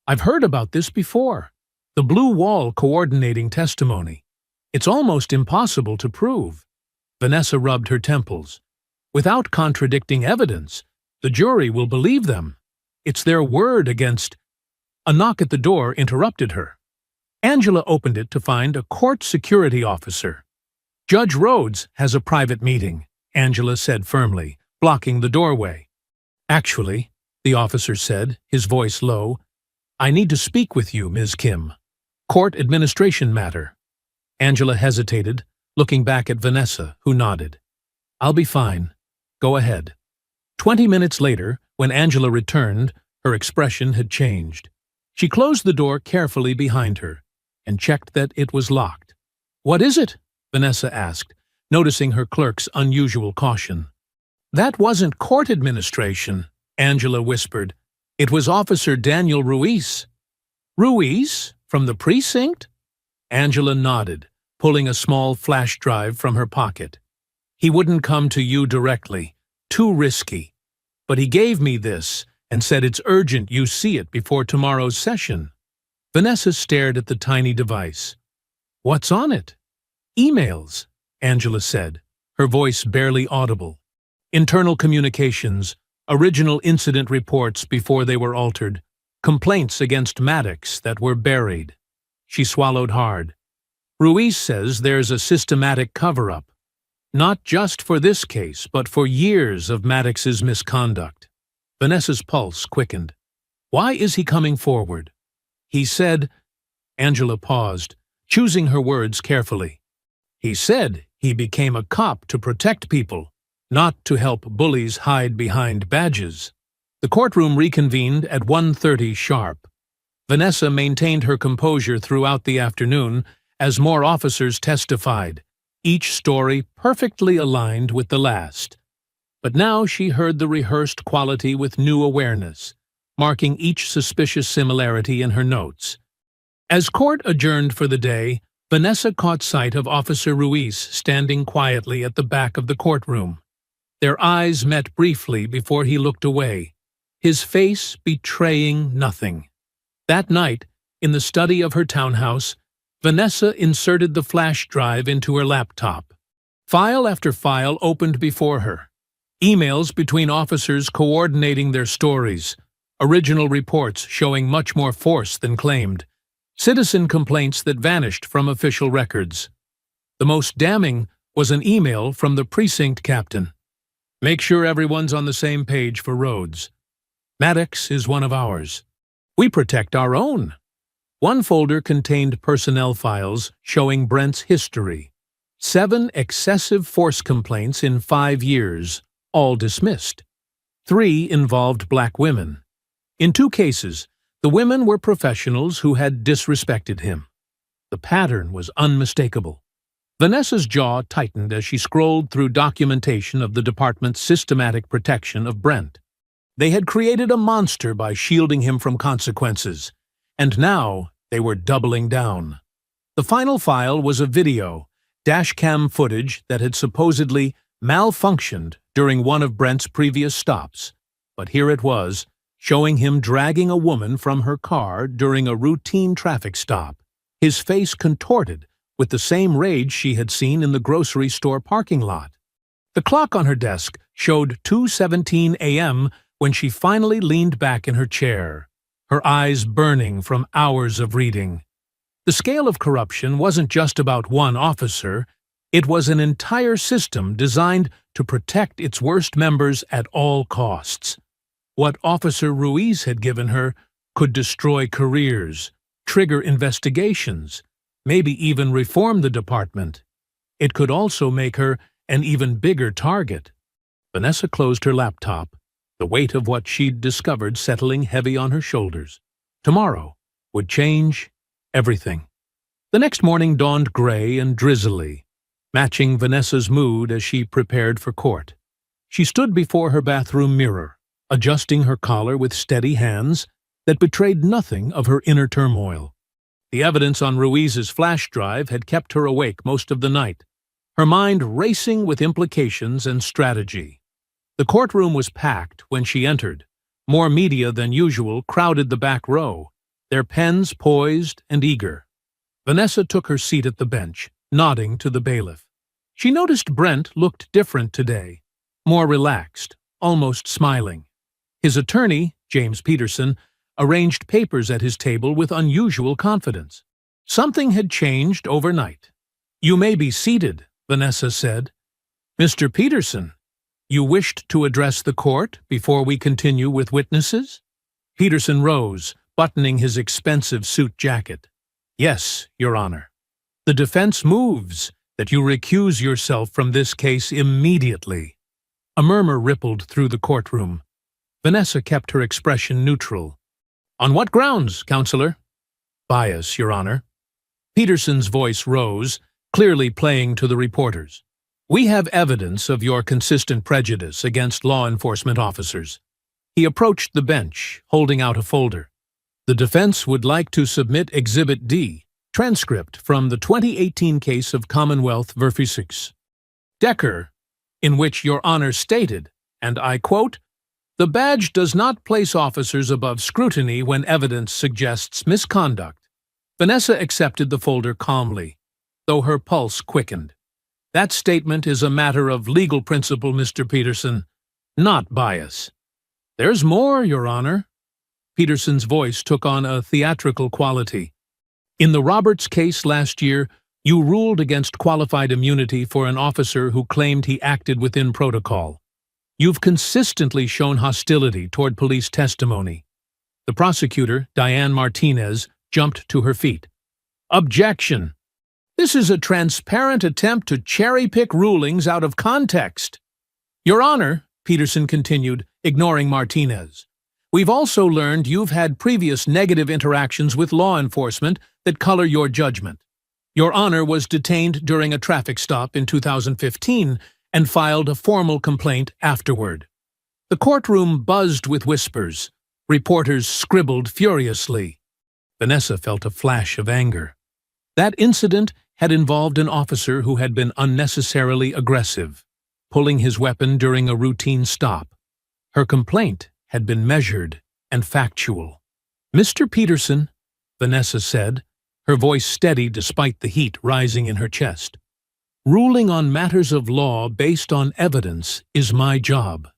"I've heard about this before. The blue wall coordinating testimony. It's almost impossible to prove." Vanessa rubbed her temples. "Without contradicting evidence, the jury will believe them. It's their word against—" A knock at the door interrupted her. Angela opened it to find a court security officer. "Judge Rhodes has a private meeting," Angela said firmly, blocking the doorway. "Actually," the officer said, his voice low, "I need to speak with you, Ms. Kim. Court administration matter." Angela hesitated, looking back at Vanessa, who nodded. "I'll be fine. Go ahead." 20 minutes later, when Angela returned, her expression had changed. She closed the door carefully behind her and checked that it was locked. "What is it?" Vanessa asked, noticing her clerk's unusual caution. "That wasn't court administration," Angela whispered. "It was Officer Daniel Ruiz." "Ruiz? From the precinct?" Angela nodded, pulling a small flash drive from her pocket. "He wouldn't come to you directly. Too risky. But he gave me this and said it's urgent you see it before tomorrow's session." Vanessa stared at the tiny device. "What's on it?" "Emails," Angela said, her voice barely audible. "Internal communications, original incident reports before they were altered, complaints against Maddox that were buried." She swallowed hard. "Ruiz says there's a systematic cover-up. Not just for this case, but for years of Maddox's misconduct." Vanessa's pulse quickened. "Why is he coming forward?" "He said—" Angela paused, choosing her words carefully. "He said he became a cop to protect people, not to help bullies hide behind badges." The courtroom reconvened at 1:30 sharp. Vanessa maintained her composure throughout the afternoon as more officers testified, each story perfectly aligned with the last. But now she heard the rehearsed quality with new awareness, marking each suspicious similarity in her notes. As court adjourned for the day, Vanessa caught sight of Officer Ruiz standing quietly at the back of the courtroom. Their eyes met briefly before he looked away, his face betraying nothing. That night, in the study of her townhouse, Vanessa inserted the flash drive into her laptop. File after file opened before her. Emails between officers coordinating their stories, original reports showing much more force than claimed, citizen complaints that vanished from official records. The most damning was an email from the precinct captain. "Make sure everyone's on the same page for Rhodes. Maddox is one of ours. We protect our own." One folder contained personnel files showing Brent's history. 7 excessive force complaints in 5 years, all dismissed. 3 involved black women. In 2 cases, the women were professionals who had disrespected him. The pattern was unmistakable. Vanessa's jaw tightened as she scrolled through documentation of the department's systematic protection of Brent. They had created a monster by shielding him from consequences, and now they were doubling down. The final file was a video, dashcam footage that had supposedly malfunctioned during one of Brent's previous stops. But here it was, showing him dragging a woman from her car during a routine traffic stop, his face contorted with the same rage she had seen in the grocery store parking lot. The clock on her desk showed 2:17 a.m. when she finally leaned back in her chair, her eyes burning from hours of reading. The scale of corruption wasn't just about one officer, it was an entire system designed to protect its worst members at all costs. What Officer Ruiz had given her could destroy careers, trigger investigations, maybe even reform the department. It could also make her an even bigger target. Vanessa closed her laptop, the weight of what she'd discovered settling heavy on her shoulders. Tomorrow would change everything. The next morning dawned gray and drizzly, matching Vanessa's mood as she prepared for court. She stood before her bathroom mirror, adjusting her collar with steady hands that betrayed nothing of her inner turmoil. The evidence on Ruiz's flash drive had kept her awake most of the night, her mind racing with implications and strategy. The courtroom was packed when she entered. More media than usual crowded the back row, their pens poised and eager. Vanessa took her seat at the bench, nodding to the bailiff. She noticed Brent looked different today, more relaxed, almost smiling. His attorney, James Peterson, arranged papers at his table with unusual confidence. Something had changed overnight. "You may be seated," Vanessa said. "Mr. Peterson, you wished to address the court before we continue with witnesses?" Peterson rose, buttoning his expensive suit jacket. "Yes, Your Honor. The defense moves that you recuse yourself from this case immediately." A murmur rippled through the courtroom. Vanessa kept her expression neutral. "On what grounds, Counselor?" "Bias, Your Honor." Peterson's voice rose, clearly playing to the reporters. "We have evidence of your consistent prejudice against law enforcement officers." He approached the bench, holding out a folder. "The defense would like to submit Exhibit D, transcript from the 2018 case of Commonwealth v. Decker, in which Your Honor stated, and I quote, 'The badge does not place officers above scrutiny when evidence suggests misconduct.'" Vanessa accepted the folder calmly, though her pulse quickened. "That statement is a matter of legal principle, Mr. Peterson, not bias." "There's more, Your Honor." Peterson's voice took on a theatrical quality. "In the Roberts case last year, you ruled against qualified immunity for an officer who claimed he acted within protocol. You've consistently shown hostility toward police testimony." The prosecutor, Diane Martinez, jumped to her feet. "Objection! This is a transparent attempt to cherry-pick rulings out of context." "Your Honor," Peterson continued, ignoring Martinez, "we've also learned you've had previous negative interactions with law enforcement that color your judgment. Your Honor was detained during a traffic stop in 2015 and filed a formal complaint afterward." The courtroom buzzed with whispers. Reporters scribbled furiously. Vanessa felt a flash of anger. That incident had involved an officer who had been unnecessarily aggressive, pulling his weapon during a routine stop. Her complaint had been measured and factual. "Mr. Peterson," Vanessa said, her voice steady despite the heat rising in her chest, "ruling on matters of law based on evidence is my job.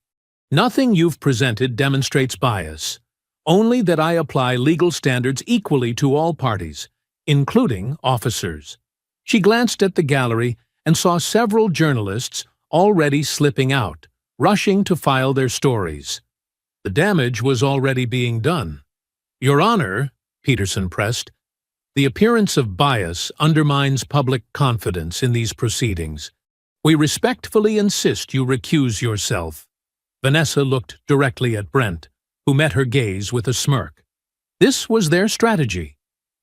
Nothing you've presented demonstrates bias, only that I apply legal standards equally to all parties, including officers." She glanced at the gallery and saw several journalists already slipping out, rushing to file their stories. The damage was already being done. "Your Honor," Peterson pressed, "the appearance of bias undermines public confidence in these proceedings. We respectfully insist you recuse yourself." Vanessa looked directly at Brent, who met her gaze with a smirk. This was their strategy.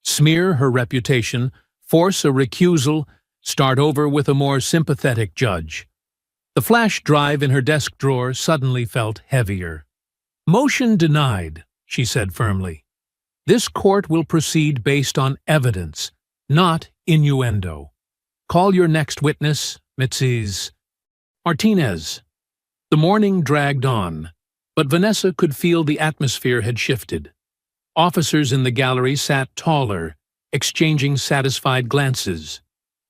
Smear her reputation, force a recusal, start over with a more sympathetic judge. The flash drive in her desk drawer suddenly felt heavier. "Motion denied," she said firmly. "This court will proceed based on evidence, not innuendo. Call your next witness, Mrs. Martinez." The morning dragged on, but Vanessa could feel the atmosphere had shifted. Officers in the gallery sat taller, exchanging satisfied glances.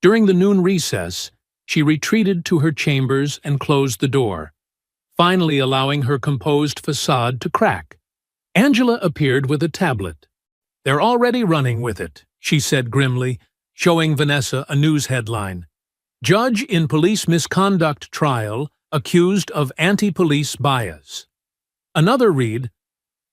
During the noon recess, she retreated to her chambers and closed the door, finally allowing her composed facade to crack. Angela appeared with a tablet. "They're already running with it," she said grimly, showing Vanessa a news headline. Judge in police misconduct trial accused of anti-police bias. Another read,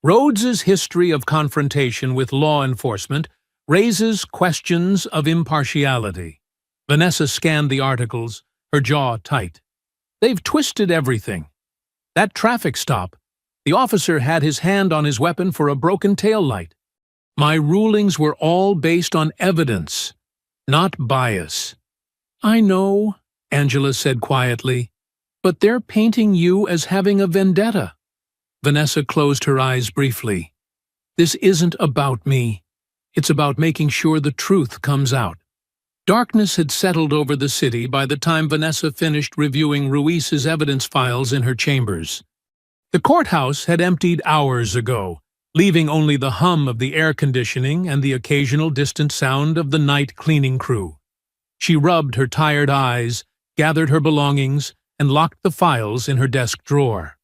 Rhodes's history of confrontation with law enforcement raises questions of impartiality. Vanessa scanned the articles, her jaw tight. They've twisted everything. That traffic stop, the officer had his hand on his weapon for a broken taillight. My rulings were all based on evidence, not bias. I know, Angela said quietly, but they're painting you as having a vendetta. Vanessa closed her eyes briefly. This isn't about me. It's about making sure the truth comes out. Darkness had settled over the city by the time Vanessa finished reviewing Ruiz's evidence files in her chambers. The courthouse had emptied hours ago, leaving only the hum of the air conditioning and the occasional distant sound of the night cleaning crew. She rubbed her tired eyes, gathered her belongings, and locked the files in her desk drawer.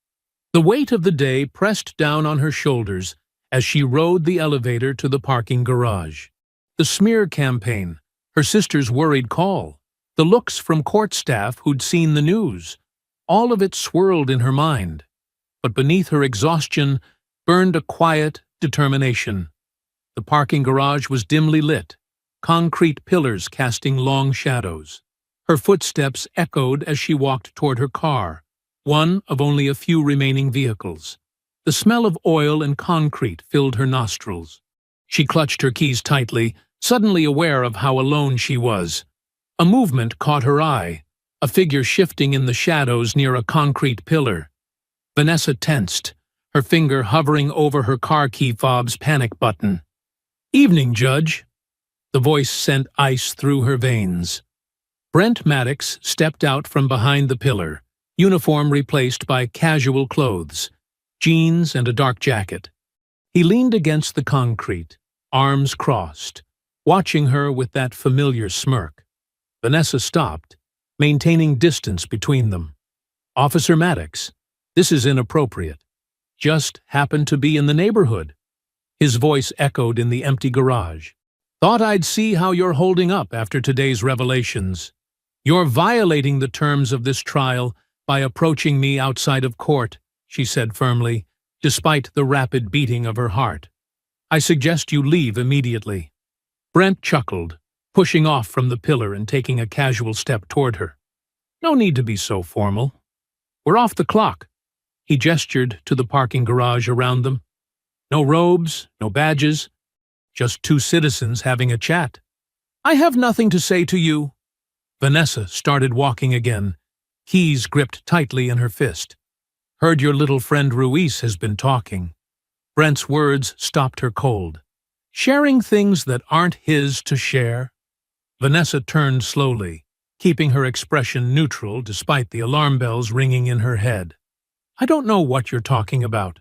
The weight of the day pressed down on her shoulders as she rode the elevator to the parking garage. The smear campaign, her sister's worried call, the looks from court staff who'd seen the news, all of it swirled in her mind. But beneath her exhaustion burned a quiet determination. The parking garage was dimly lit, concrete pillars casting long shadows. Her footsteps echoed as she walked toward her car, one of only a few remaining vehicles. The smell of oil and concrete filled her nostrils. She clutched her keys tightly, suddenly aware of how alone she was. A movement caught her eye, a figure shifting in the shadows near a concrete pillar. Vanessa tensed, her finger hovering over her car key fob's panic button. Evening, Judge. The voice sent ice through her veins. Brent Maddox stepped out from behind the pillar, uniform replaced by casual clothes, jeans and a dark jacket. He leaned against the concrete, arms crossed, watching her with that familiar smirk. Vanessa stopped, maintaining distance between them. Officer Maddox, this is inappropriate. Just happened to be in the neighborhood. His voice echoed in the empty garage. Thought I'd see how you're holding up after today's revelations. You're violating the terms of this trial by approaching me outside of court, she said firmly, despite the rapid beating of her heart. I suggest you leave immediately. Brent chuckled, pushing off from the pillar and taking a casual step toward her. No need to be so formal. We're off the clock. He gestured to the parking garage around them. No robes, no badges, just two citizens having a chat. I have nothing to say to you. Vanessa started walking again, keys gripped tightly in her fist. Heard your little friend Ruiz has been talking. Brent's words stopped her cold. Sharing things that aren't his to share? Vanessa turned slowly, keeping her expression neutral despite the alarm bells ringing in her head. I don't know what you're talking about.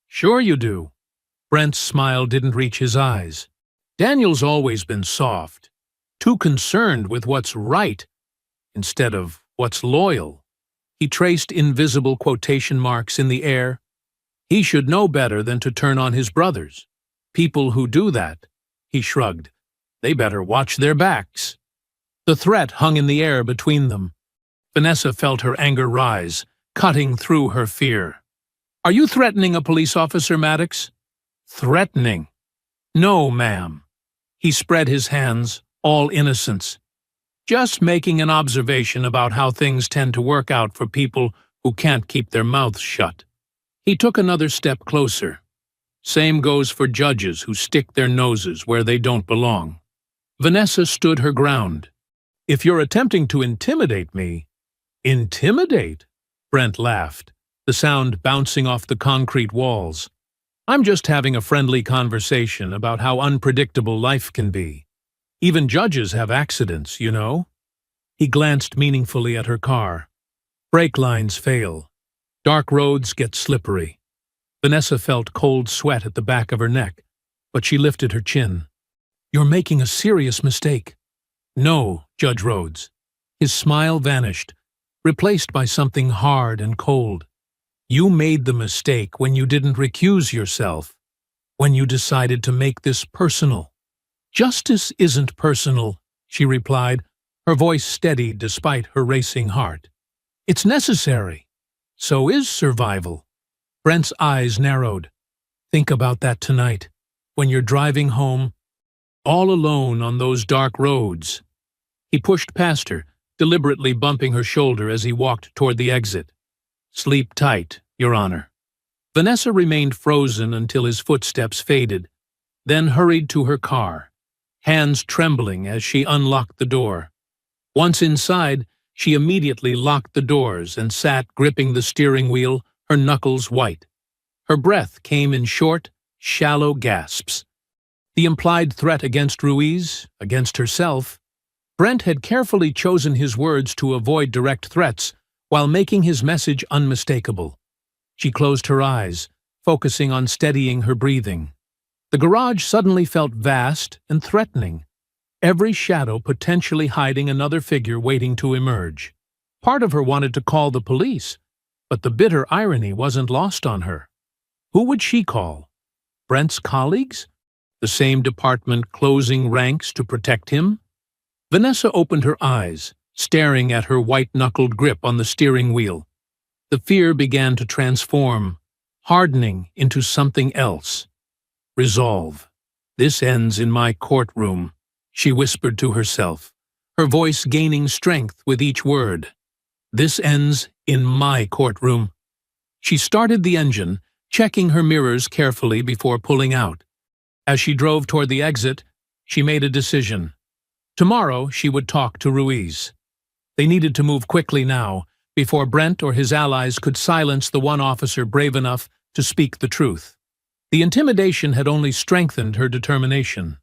Sure you do. Brent's smile didn't reach his eyes. Daniel's always been soft, too concerned with what's right instead of what's loyal. He traced invisible quotation marks in the air. He should know better than to turn on his brothers. People who do that, he shrugged, they better watch their backs. The threat hung in the air between them. Vanessa felt her anger rise, cutting through her fear. Are you threatening a police officer, Maddox? Threatening? No, ma'am. He spread his hands, all innocence. Just making an observation about how things tend to work out for people who can't keep their mouths shut. He took another step closer. Same goes for judges who stick their noses where they don't belong. Vanessa stood her ground. If you're attempting to intimidate me... Intimidate? Brent laughed, the sound bouncing off the concrete walls. I'm just having a friendly conversation about how unpredictable life can be. Even judges have accidents, you know? He glanced meaningfully at her car. Brake lines fail. Dark roads get slippery. Vanessa felt cold sweat at the back of her neck, but she lifted her chin. You're making a serious mistake. No, Judge Rhodes. His smile vanished, replaced by something hard and cold. You made the mistake when you didn't recuse yourself, when you decided to make this personal. "Justice isn't personal," she replied, her voice steady despite her racing heart. "It's necessary. So is survival." Brent's eyes narrowed. "Think about that tonight, when you're driving home, all alone on those dark roads." He pushed past her, deliberately bumping her shoulder as he walked toward the exit. "Sleep tight, Your Honor." Vanessa remained frozen until his footsteps faded, then hurried to her car, hands trembling as she unlocked the door. Once inside, she immediately locked the doors and sat gripping the steering wheel, her knuckles white. Her breath came in short, shallow gasps. The implied threat against Ruiz, against herself. Brent had carefully chosen his words to avoid direct threats while making his message unmistakable. She closed her eyes, focusing on steadying her breathing. The garage suddenly felt vast and threatening, every shadow potentially hiding another figure waiting to emerge. Part of her wanted to call the police, but the bitter irony wasn't lost on her. Who would she call? Brent's colleagues? The same department closing ranks to protect him? Vanessa opened her eyes, staring at her white-knuckled grip on the steering wheel. The fear began to transform, hardening into something else. Resolve. "This ends in my courtroom," she whispered to herself, her voice gaining strength with each word. "This ends in my courtroom." She started the engine, checking her mirrors carefully before pulling out. As she drove toward the exit, she made a decision. Tomorrow she would talk to Ruiz. They needed to move quickly now, before Brent or his allies could silence the one officer brave enough to speak the truth. The intimidation had only strengthened her determination.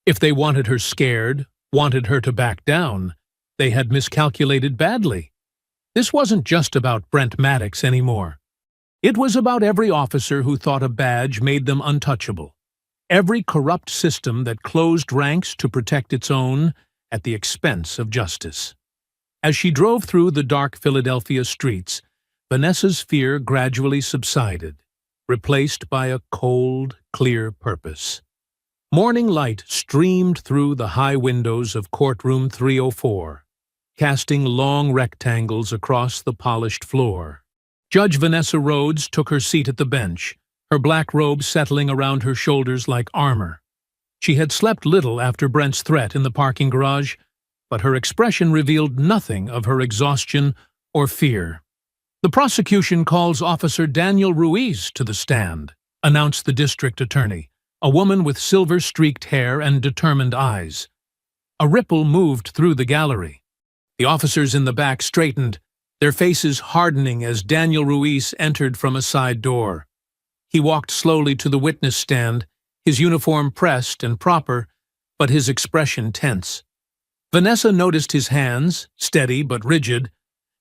If they wanted her scared, wanted her to back down, they had miscalculated badly. This wasn't just about Brent Maddox anymore. It was about every officer who thought a badge made them untouchable. Every corrupt system that closed ranks to protect its own at the expense of justice. As she drove through the dark Philadelphia streets, Vanessa's fear gradually subsided, replaced by a cold, clear purpose. Morning light streamed through the high windows of courtroom 304, casting long rectangles across the polished floor. Judge Vanessa Rhodes took her seat at the bench, her black robe settling around her shoulders like armor. She had slept little after Brent's threat in the parking garage, but her expression revealed nothing of her exhaustion or fear. "The prosecution calls Officer Daniel Ruiz to the stand," announced the district attorney, a woman with silver-streaked hair and determined eyes. A ripple moved through the gallery. The officers in the back straightened, their faces hardening as Daniel Ruiz entered from a side door. He walked slowly to the witness stand, his uniform pressed and proper, but his expression tense. Vanessa noticed his hands, steady but rigid,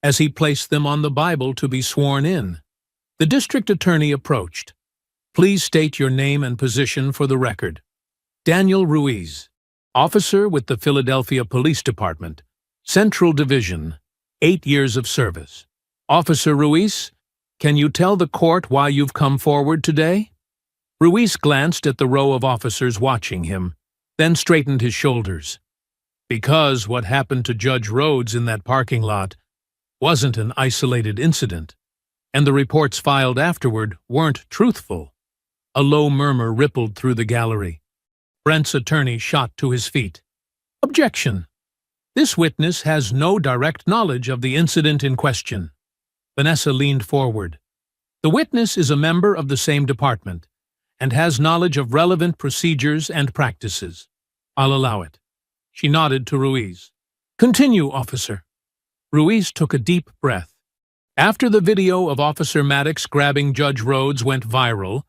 as he placed them on the Bible to be sworn in. The district attorney approached. "Please state your name and position for the record." "Daniel Ruiz, officer with the Philadelphia Police Department, Central Division, 8 years of service." "Officer Ruiz, can you tell the court why you've come forward today?" Ruiz glanced at the row of officers watching him, then straightened his shoulders. "Because what happened to Judge Rhodes in that parking lot wasn't an isolated incident, and the reports filed afterward weren't truthful." A low murmur rippled through the gallery. Brent's attorney shot to his feet. "Objection! This witness has no direct knowledge of the incident in question." Vanessa leaned forward. "The witness is a member of the same department and has knowledge of relevant procedures and practices. I'll allow it." She nodded to Ruiz. "Continue, officer." Ruiz took a deep breath. "After the video of Officer Maddox grabbing Judge Rhodes went viral,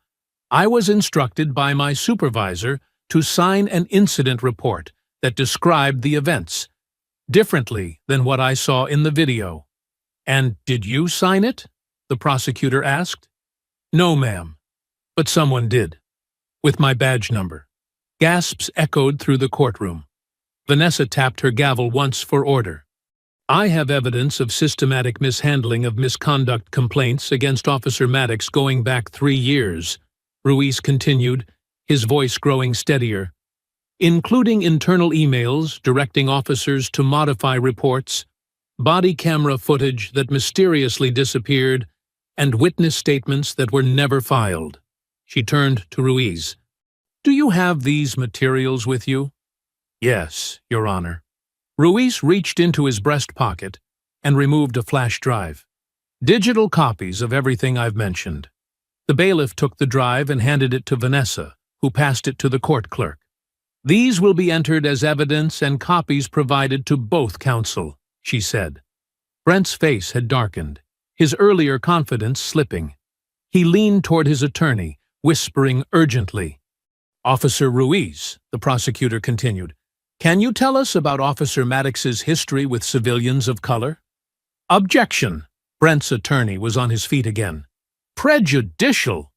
I was instructed by my supervisor to sign an incident report that described the events, differently than what I saw in the video." "And did you sign it?" the prosecutor asked. "No, ma'am, but someone did, with my badge number." Gasps echoed through the courtroom. Vanessa tapped her gavel once for order. "I have evidence of systematic mishandling of misconduct complaints against Officer Maddox going back 3 years, Ruiz continued, his voice growing steadier. including internal emails directing officers to modify reports, body camera footage that mysteriously disappeared, and witness statements that were never filed. She turned to Ruiz. "Do you have these materials with you?" "Yes, Your Honor." Ruiz reached into his breast pocket and removed a flash drive. "Digital copies of everything I've mentioned." The bailiff took the drive and handed it to Vanessa, who passed it to the court clerk. "These will be entered as evidence and copies provided to both counsel," she said. Brent's face had darkened, his earlier confidence slipping. He leaned toward his attorney, whispering urgently. "Officer Ruiz," the prosecutor continued, "can you tell us about Officer Maddox's history with civilians of color?" "Objection!" Brent's attorney was on his feet again. "Prejudicial!"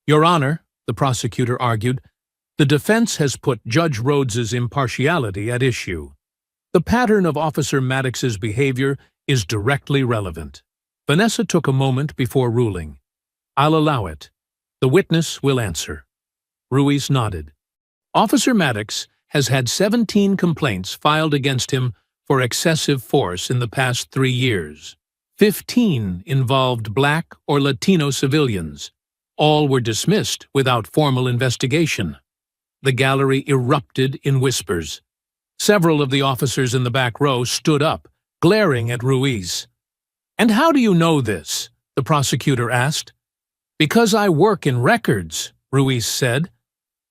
"Your Honor," the prosecutor argued, "the defense has put Judge Rhodes's impartiality at issue. The pattern of Officer Maddox's behavior is directly relevant." Vanessa took a moment before ruling. "I'll allow it. The witness will answer." Ruiz nodded. "Officer Maddox has had 17 complaints filed against him for excessive force in the past 3 years. 15 involved Black or Latino civilians. All were dismissed without formal investigation." The gallery erupted in whispers. Several of the officers in the back row stood up, glaring at Ruiz. "And how do you know this?" the prosecutor asked. "Because I work in records," Ruiz said.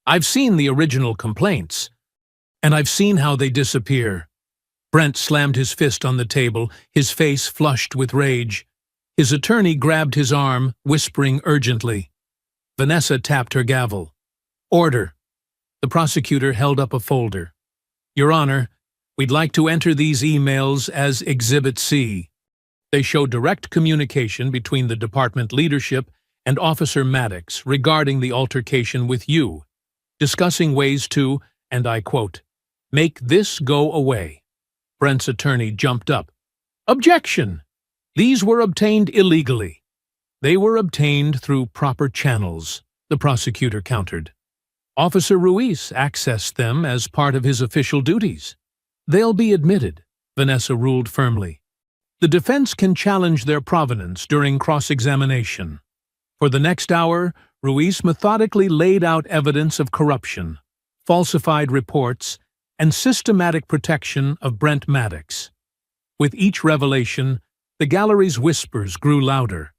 "I've seen the original complaints, and I've seen how they disappear." Brent slammed his fist on the table, his face flushed with rage. His attorney grabbed his arm, whispering urgently. Vanessa tapped her gavel. "Order." The prosecutor held up a folder. "Your Honor, we'd like to enter these emails as Exhibit C. They show direct communication between the department leadership and Officer Maddox regarding the altercation with you, discussing ways to, and I quote, make this go away." Brent's attorney jumped up. "Objection! These were obtained illegally." "They were obtained through proper channels," the prosecutor countered. "Officer Ruiz accessed them as part of his official duties." "They'll be admitted," Vanessa ruled firmly. "The defense can challenge their provenance during cross-examination." For the next hour, Ruiz methodically laid out evidence of corruption, falsified reports, and systematic protection of Brent Maddox. With each revelation, the gallery's whispers grew louder,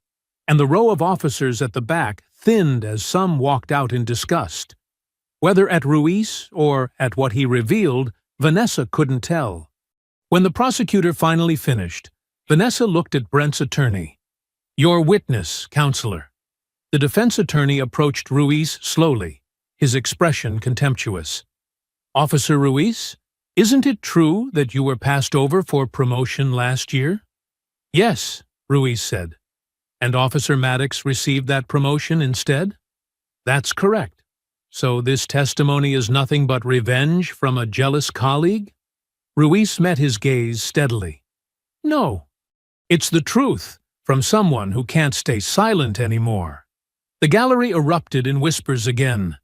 and the row of officers at the back thinned as some walked out in disgust. Whether at Ruiz or at what he revealed, Vanessa couldn't tell. When the prosecutor finally finished, Vanessa looked at Brent's attorney. "Your witness, counselor." The defense attorney approached Ruiz slowly, his expression contemptuous. "Officer Ruiz, isn't it true that you were passed over for promotion last year?" "Yes," Ruiz said. "And Officer Maddox received that promotion instead?" "That's correct. So this testimony is nothing but revenge from a jealous colleague?" Ruiz met his gaze steadily. "No. It's the truth from someone who can't stay silent anymore." The gallery erupted in whispers again.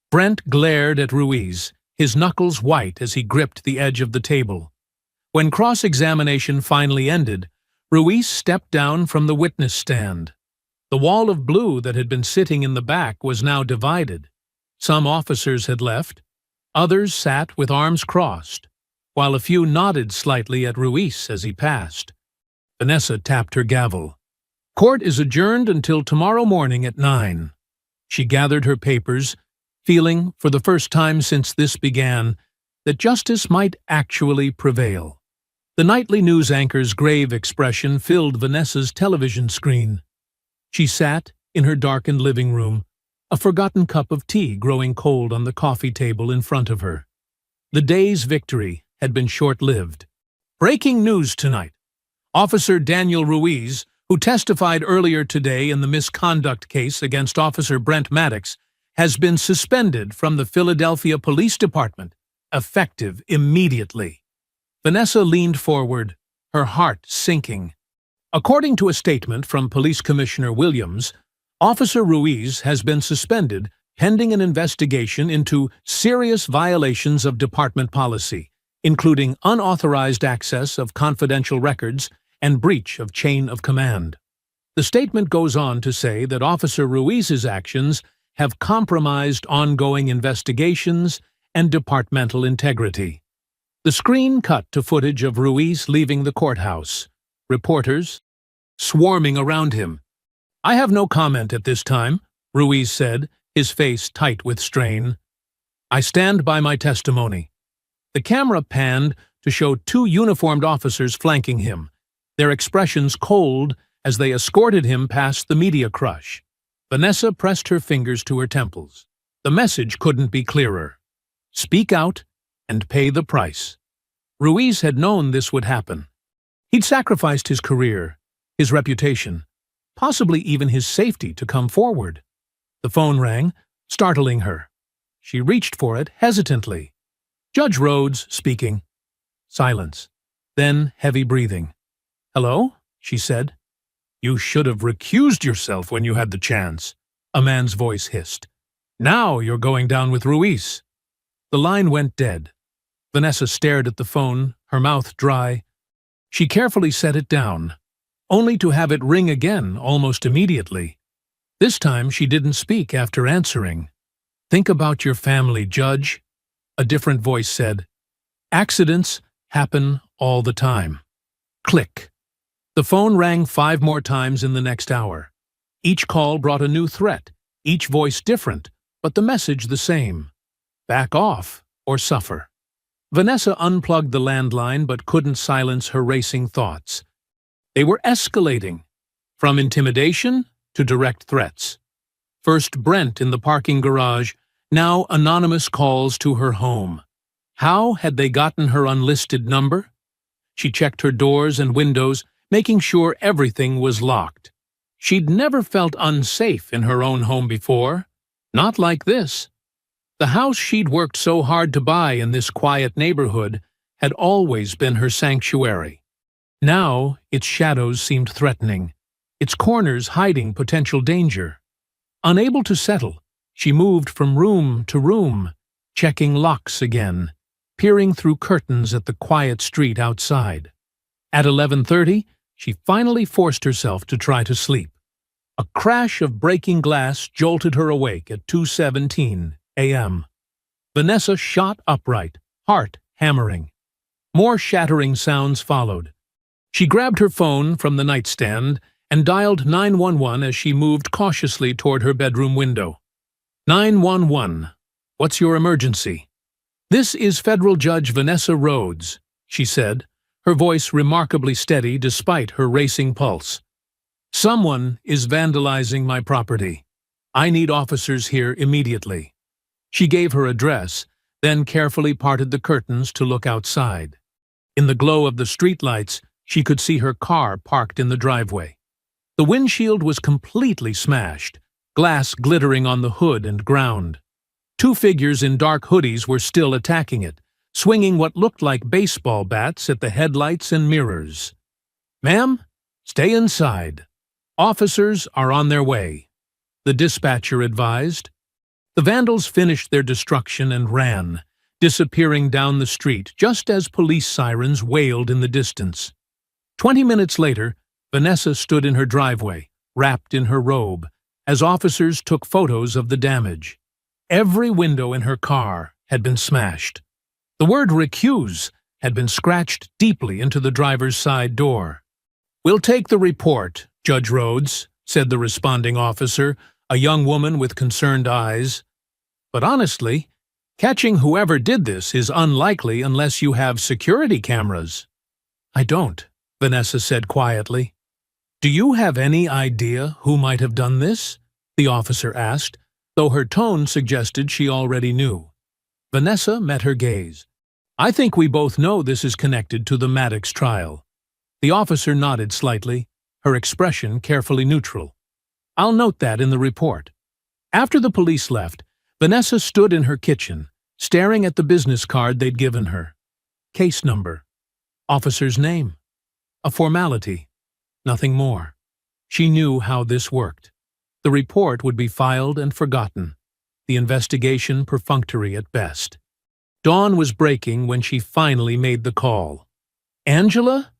Brent glared at Ruiz, his knuckles white as he gripped the edge of the table. When cross-examination finally ended, Ruiz stepped down from the witness stand. The wall of blue that had been sitting in the back was now divided. Some officers had left, others sat with arms crossed, while a few nodded slightly at Ruiz as he passed. Vanessa tapped her gavel. "Court is adjourned until tomorrow morning at 9. She gathered her papers, feeling, for the first time since this began, that justice might actually prevail. The nightly news anchor's grave expression filled Vanessa's television screen. She sat in her darkened living room, a forgotten cup of tea growing cold on the coffee table in front of her. The day's victory had been short-lived. Breaking news tonight. Officer Daniel Ruiz, who testified earlier today in the misconduct case against Officer Brent Maddox, has been suspended from the Philadelphia Police Department, effective immediately. Vanessa leaned forward, her heart sinking. According to a statement from Police Commissioner Williams, Officer Ruiz has been suspended pending an investigation into serious violations of department policy, including unauthorized access of confidential records and breach of chain of command. The statement goes on to say that Officer Ruiz's actions have compromised ongoing investigations and departmental integrity. The screen cut to footage of Ruiz leaving the courthouse, reporters swarming around him. "I have no comment at this time," Ruiz said, his face tight with strain. "I stand by my testimony." The camera panned to show two uniformed officers flanking him, their expressions cold as they escorted him past the media crush. Vanessa pressed her fingers to her temples. The message couldn't be clearer. Speak out and pay the price. Ruiz had known this would happen. He'd sacrificed his career, his reputation, possibly even his safety to come forward. The phone rang, startling her. She reached for it hesitantly. Judge Rhodes speaking. Silence. Then heavy breathing. "Hello?" she said. "You should have recused yourself when you had the chance," a man's voice hissed. "Now you're going down with Ruiz." The line went dead. Vanessa stared at the phone, her mouth dry. She carefully set it down, only to have it ring again almost immediately. This time she didn't speak after answering. "Think about your family, Judge," a different voice said. "Accidents happen all the time." Click. The phone rang 5 more times in the next hour. Each call brought a new threat, each voice different, but the message the same. Back off or suffer. Vanessa unplugged the landline but couldn't silence her racing thoughts. They were escalating, from intimidation to direct threats. First Brent in the parking garage, now anonymous calls to her home. How had they gotten her unlisted number? She checked her doors and windows, making sure everything was locked. She'd never felt unsafe in her own home before. Not like this. The house she'd worked so hard to buy in this quiet neighborhood had always been her sanctuary. Now its shadows seemed threatening, its corners hiding potential danger. Unable to settle, she moved from room to room, checking locks again, peering through curtains at the quiet street outside. At 11:30, she finally forced herself to try to sleep. A crash of breaking glass jolted her awake at 2:17 a.m. Vanessa shot upright, heart hammering. More shattering sounds followed. She grabbed her phone from the nightstand and dialed 911 as she moved cautiously toward her bedroom window. 911, what's your emergency? This is Federal Judge Vanessa Rhodes, she said, her voice remarkably steady despite her racing pulse. Someone is vandalizing my property. I need officers here immediately. She gave her address, then carefully parted the curtains to look outside. In the glow of the streetlights, she could see her car parked in the driveway. The windshield was completely smashed, glass glittering on the hood and ground. 2 figures in dark hoodies were still attacking it, swinging what looked like baseball bats at the headlights and mirrors. "Ma'am, stay inside. Officers are on their way," the dispatcher advised. The vandals finished their destruction and ran, disappearing down the street just as police sirens wailed in the distance. 20 minutes later, Vanessa stood in her driveway, wrapped in her robe, as officers took photos of the damage. Every window in her car had been smashed. The word "recuse" had been scratched deeply into the driver's side door. "We'll take the report, Judge Rhodes," said the responding officer, a young woman with concerned eyes. "But honestly, catching whoever did this is unlikely unless you have security cameras." "I don't," Vanessa said quietly. "Do you have any idea who might have done this?" the officer asked, though her tone suggested she already knew. Vanessa met her gaze. "I think we both know this is connected to the Maddox trial." The officer nodded slightly, her expression carefully neutral. "I'll note that in the report." After the police left, Vanessa stood in her kitchen, staring at the business card they'd given her. Case number. Officer's name. A formality. Nothing more. She knew how this worked. The report would be filed and forgotten. the investigation perfunctory at best. Dawn was breaking when she finally made the call. "Angela?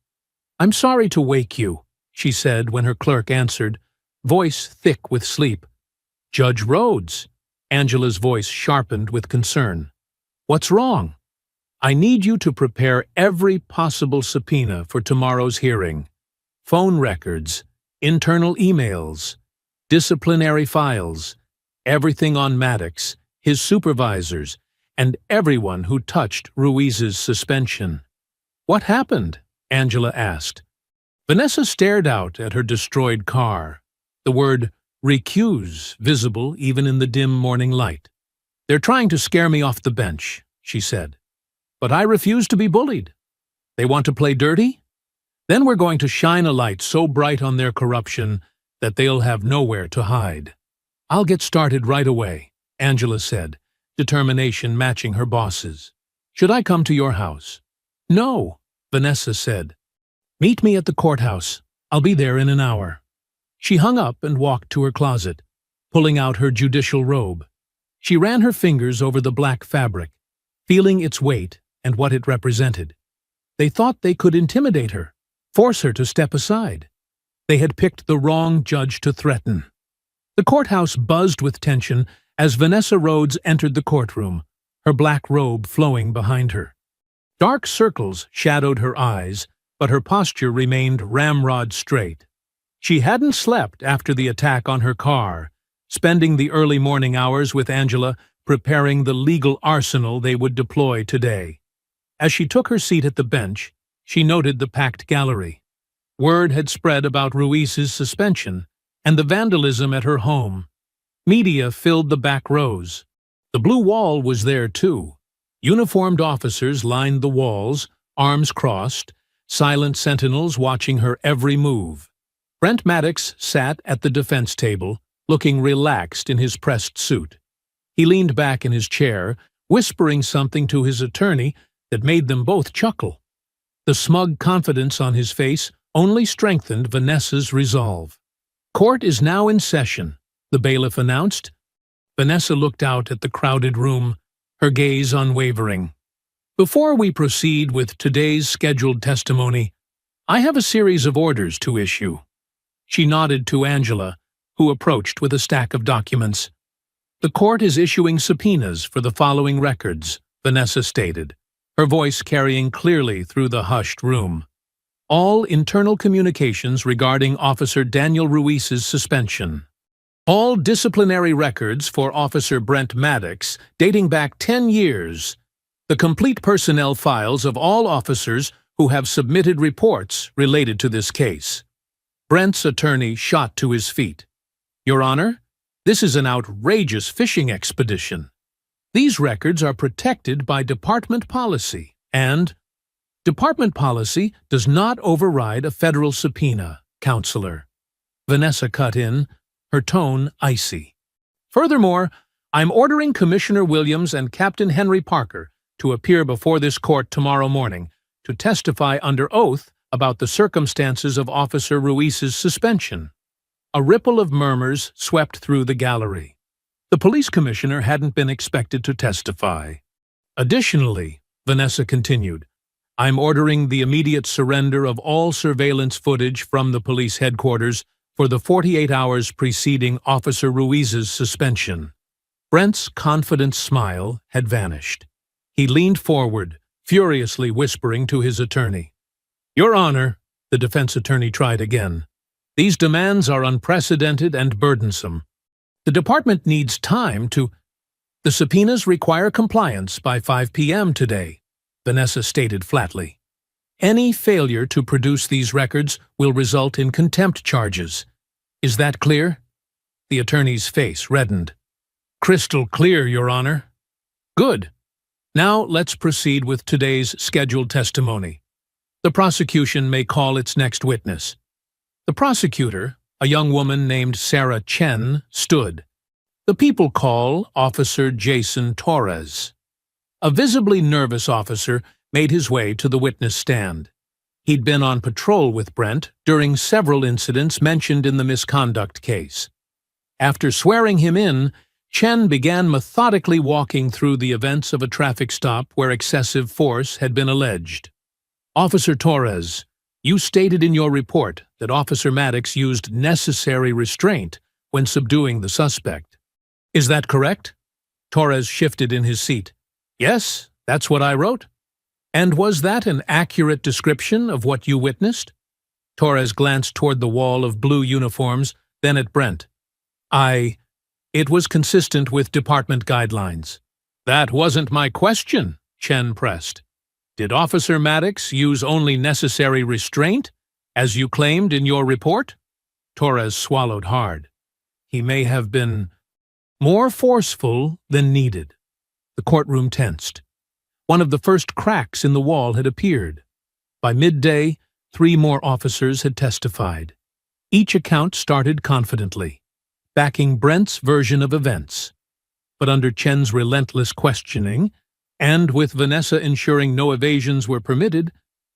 I'm sorry to wake you," she said when her clerk answered, voice thick with sleep. "Judge Rhodes." Angela's voice sharpened with concern. "What's wrong?" "I need you to prepare every possible subpoena for tomorrow's hearing. Phone records, internal emails, disciplinary files, everything on Maddox, his supervisors, and everyone who touched Ruiz's suspension." "What happened?" Angela asked. Vanessa stared out at her destroyed car, the word "recuse" visible even in the dim morning light. "They're trying to scare me off the bench," she said. "But I refuse to be bullied. They want to play dirty? Then we're going to shine a light so bright on their corruption that they'll have nowhere to hide." "I'll get started right away," Angela said, determination matching her boss's. "Should I come to your house?" "No," Vanessa said. "Meet me at the courthouse. I'll be there in an hour." She hung up and walked to her closet, pulling out her judicial robe. She ran her fingers over the black fabric, feeling its weight and what it represented. They thought they could intimidate her, force her to step aside. They had picked the wrong judge to threaten. The courthouse buzzed with tension as Vanessa Rhodes entered the courtroom, her black robe flowing behind her. Dark circles shadowed her eyes, but her posture remained ramrod straight. She hadn't slept after the attack on her car, spending the early morning hours with Angela preparing the legal arsenal they would deploy today. As she took her seat at the bench, she noted the packed gallery. Word had spread about Ruiz's suspension and the vandalism at her home. Media filled the back rows. The blue wall was there too. Uniformed officers lined the walls, arms crossed, silent sentinels watching her every move. Brent Maddox sat at the defense table, looking relaxed in his pressed suit. He leaned back in his chair, whispering something to his attorney that made them both chuckle. The smug confidence on his face only strengthened Vanessa's resolve. "Court is now in session," the bailiff announced. Vanessa looked out at the crowded room, her gaze unwavering. "Before we proceed with today's scheduled testimony, I have a series of orders to issue." She nodded to Angela, who approached with a stack of documents. "The court is issuing subpoenas for the following records," Vanessa stated, her voice carrying clearly through the hushed room. "All internal communications regarding Officer Daniel Ruiz's suspension. All disciplinary records for Officer Brent Maddox dating back 10 years. The complete personnel files of all officers who have submitted reports related to this case." Brent's attorney shot to his feet. "Your Honor, this is an outrageous fishing expedition. These records are protected by department policy, and department policy does not override a federal subpoena, Counselor." Vanessa cut in, her tone icy. "Furthermore, I'm ordering Commissioner Williams and Captain Henry Parker to appear before this court tomorrow morning to testify under oath about the circumstances of Officer Ruiz's suspension." A ripple of murmurs swept through the gallery. The police commissioner hadn't been expected to testify. "Additionally," Vanessa continued, "I'm ordering the immediate surrender of all surveillance footage from the police headquarters for the 48 hours preceding Officer Ruiz's suspension." Brent's confident smile had vanished. He leaned forward, furiously whispering to his attorney. "Your Honor," the defense attorney tried again, "these demands are unprecedented and burdensome. The department needs time to—" "The subpoenas require compliance by 5 p.m. today," Vanessa stated flatly. "Any failure to produce these records will result in contempt charges. Is that clear?" The attorney's face reddened. "Crystal clear, Your Honor." "Good. Now let's proceed with today's scheduled testimony. The prosecution may call its next witness." The prosecutor, a young woman named Sarah Chen, stood. "The people call Officer Jason Torres." A visibly nervous officer made his way to the witness stand. He'd been on patrol with Brent during several incidents mentioned in the misconduct case. After swearing him in, Chen began methodically walking through the events of a traffic stop where excessive force had been alleged. Officer Torres, you stated in your report that Officer Maddox used necessary restraint when subduing the suspect. Is that correct? Torres shifted in his seat. Yes, that's what I wrote. And was that an accurate description of what you witnessed? Torres glanced toward the wall of blue uniforms, then at Brent. It was consistent with department guidelines. That wasn't my question, Chen pressed. Did Officer Maddox use only necessary restraint, as you claimed in your report? Torres swallowed hard. He may have been more forceful than needed. The courtroom tensed. One of the first cracks in the wall had appeared. By midday, 3 more officers had testified. Each account started confidently, backing Brent's version of events. But under Chen's relentless questioning, and with Vanessa ensuring no evasions were permitted,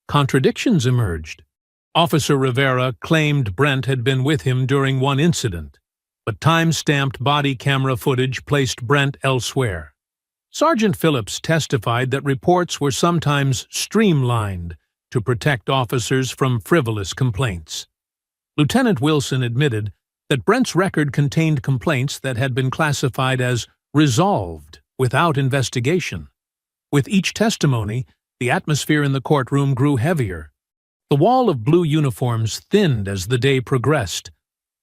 contradictions emerged. Officer Rivera claimed Brent had been with him during one incident, but time-stamped body camera footage placed Brent elsewhere. Sergeant Phillips testified that reports were sometimes streamlined to protect officers from frivolous complaints. Lieutenant Wilson admitted that Brent's record contained complaints that had been classified as resolved without investigation. With each testimony, the atmosphere in the courtroom grew heavier. The wall of blue uniforms thinned as the day progressed,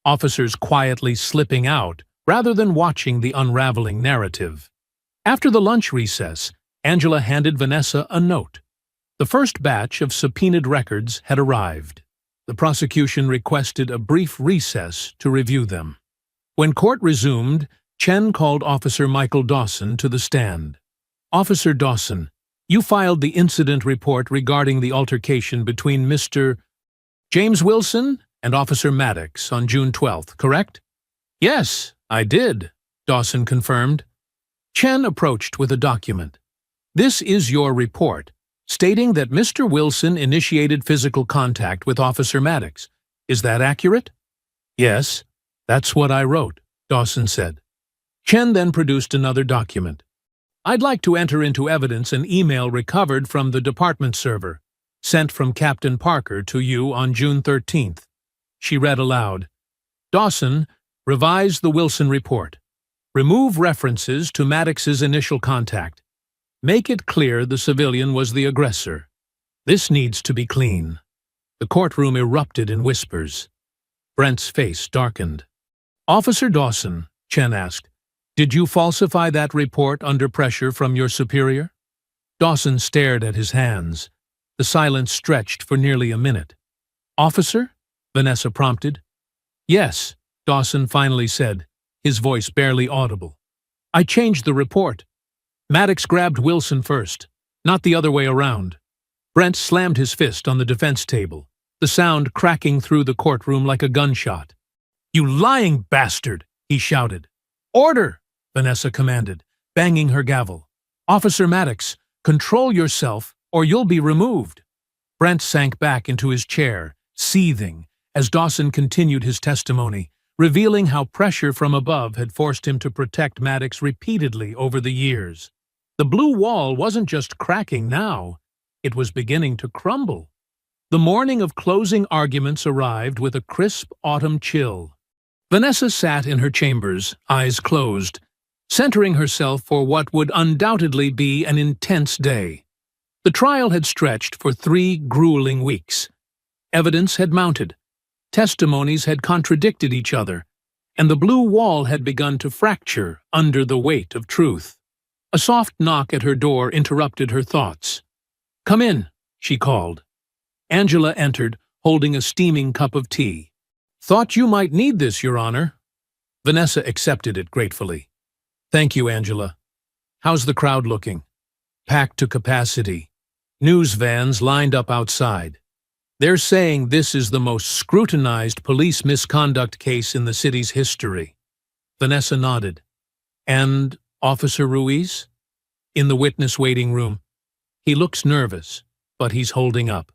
officers quietly slipping out rather than watching the unraveling narrative. After the lunch recess, Angela handed Vanessa a note. The first batch of subpoenaed records had arrived. The prosecution requested a brief recess to review them. When court resumed, Chen called Officer Michael Dawson to the stand. Officer Dawson, you filed the incident report regarding the altercation between Mr. James Wilson and Officer Maddox on June 12th, correct? Yes, I did, Dawson confirmed. Chen approached with a document. This is your report, stating that Mr. Wilson initiated physical contact with Officer Maddox. Is that accurate? Yes, that's what I wrote, Dawson said. Chen then produced another document. I'd like to enter into evidence an email recovered from the department server, sent from Captain Parker to you on June 13th. She read aloud. Dawson, revise the Wilson report. Remove references to Maddox's initial contact. Make it clear the civilian was the aggressor. This needs to be clean. The courtroom erupted in whispers. Brent's face darkened. Officer Dawson, Chen asked, did you falsify that report under pressure from your superior? Dawson stared at his hands. The silence stretched for nearly a minute. Officer? Vanessa prompted. Yes, Dawson finally said, his voice barely audible. I changed the report. Maddox grabbed Wilson first, not the other way around. Brent slammed his fist on the defense table, the sound cracking through the courtroom like a gunshot. You lying bastard, he shouted. Order, Vanessa commanded, banging her gavel. Officer Maddox, control yourself or you'll be removed. Brent sank back into his chair, seething, as Dawson continued his testimony, revealing how pressure from above had forced him to protect Maddox repeatedly over the years. The blue wall wasn't just cracking now, it was beginning to crumble. The morning of closing arguments arrived with a crisp autumn chill. Vanessa sat in her chambers, eyes closed, centering herself for what would undoubtedly be an intense day. The trial had stretched for 3 grueling weeks. Evidence had mounted. Testimonies had contradicted each other, and the blue wall had begun to fracture under the weight of truth. A soft knock at her door interrupted her thoughts. Come in, she called. Angela entered, holding a steaming cup of tea. Thought you might need this, Your Honor. Vanessa accepted it gratefully. Thank you, Angela. How's the crowd looking? Packed to capacity. News vans lined up outside. They're saying this is the most scrutinized police misconduct case in the city's history. Vanessa nodded. And Officer Ruiz? In the witness waiting room. He looks nervous, but he's holding up.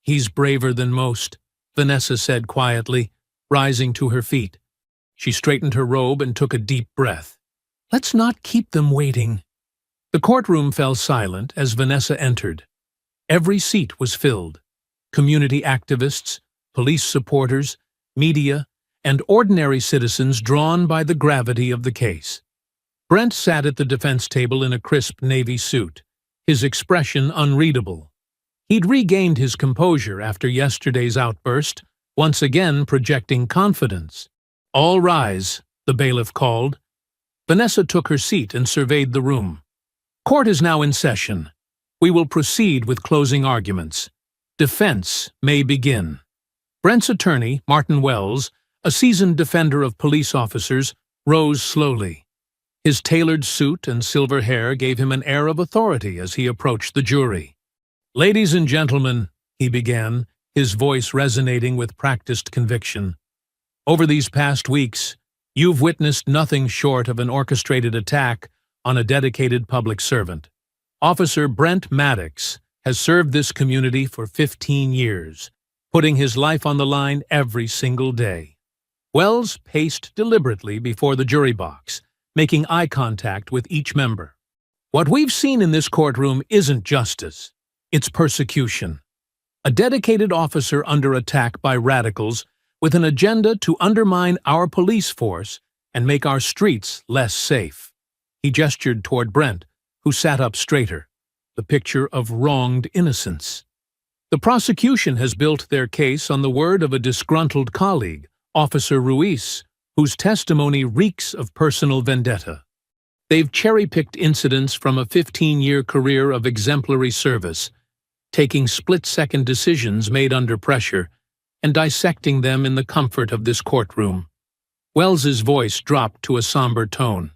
He's braver than most, Vanessa said quietly, rising to her feet. She straightened her robe and took a deep breath. Let's not keep them waiting." The courtroom fell silent as Vanessa entered. Every seat was filled. Community activists, police supporters, media, and ordinary citizens drawn by the gravity of the case. Brent sat at the defense table in a crisp navy suit, his expression unreadable. He'd regained his composure after yesterday's outburst, once again projecting confidence. "All rise," the bailiff called. Vanessa took her seat and surveyed the room. "Court is now in session. We will proceed with closing arguments. Defense may begin." Brent's attorney, Martin Wells, a seasoned defender of police officers, rose slowly. His tailored suit and silver hair gave him an air of authority as he approached the jury. "Ladies and gentlemen," he began, his voice resonating with practiced conviction, "over these past weeks, you've witnessed nothing short of an orchestrated attack on a dedicated public servant. Officer Brent Maddox has served this community for 15 years, putting his life on the line every single day." Wells paced deliberately before the jury box, making eye contact with each member. "What we've seen in this courtroom isn't justice, it's persecution. A dedicated officer under attack by radicals with an agenda to undermine our police force and make our streets less safe." He gestured toward Brent, who sat up straighter, the picture of wronged innocence. "The prosecution has built their case on the word of a disgruntled colleague, Officer Ruiz, whose testimony reeks of personal vendetta. They've cherry-picked incidents from a 15-year career of exemplary service, taking split-second decisions made under pressure and dissecting them in the comfort of this courtroom." Wells's voice dropped to a somber tone.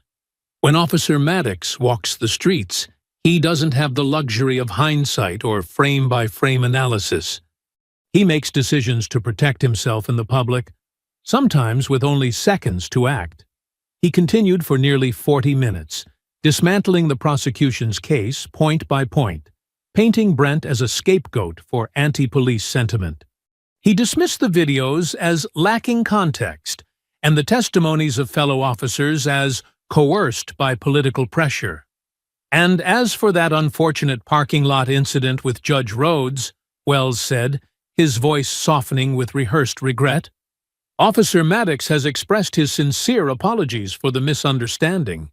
"When Officer Maddox walks the streets, he doesn't have the luxury of hindsight or frame-by-frame analysis. He makes decisions to protect himself and the public, sometimes with only seconds to act." He continued for nearly 40 minutes, dismantling the prosecution's case point by point, painting Brent as a scapegoat for anti-police sentiment. He dismissed the videos as lacking context and the testimonies of fellow officers as coerced by political pressure. "And as for that unfortunate parking lot incident with Judge Rhodes," Wells said, his voice softening with rehearsed regret, "Officer Maddox has expressed his sincere apologies for the misunderstanding.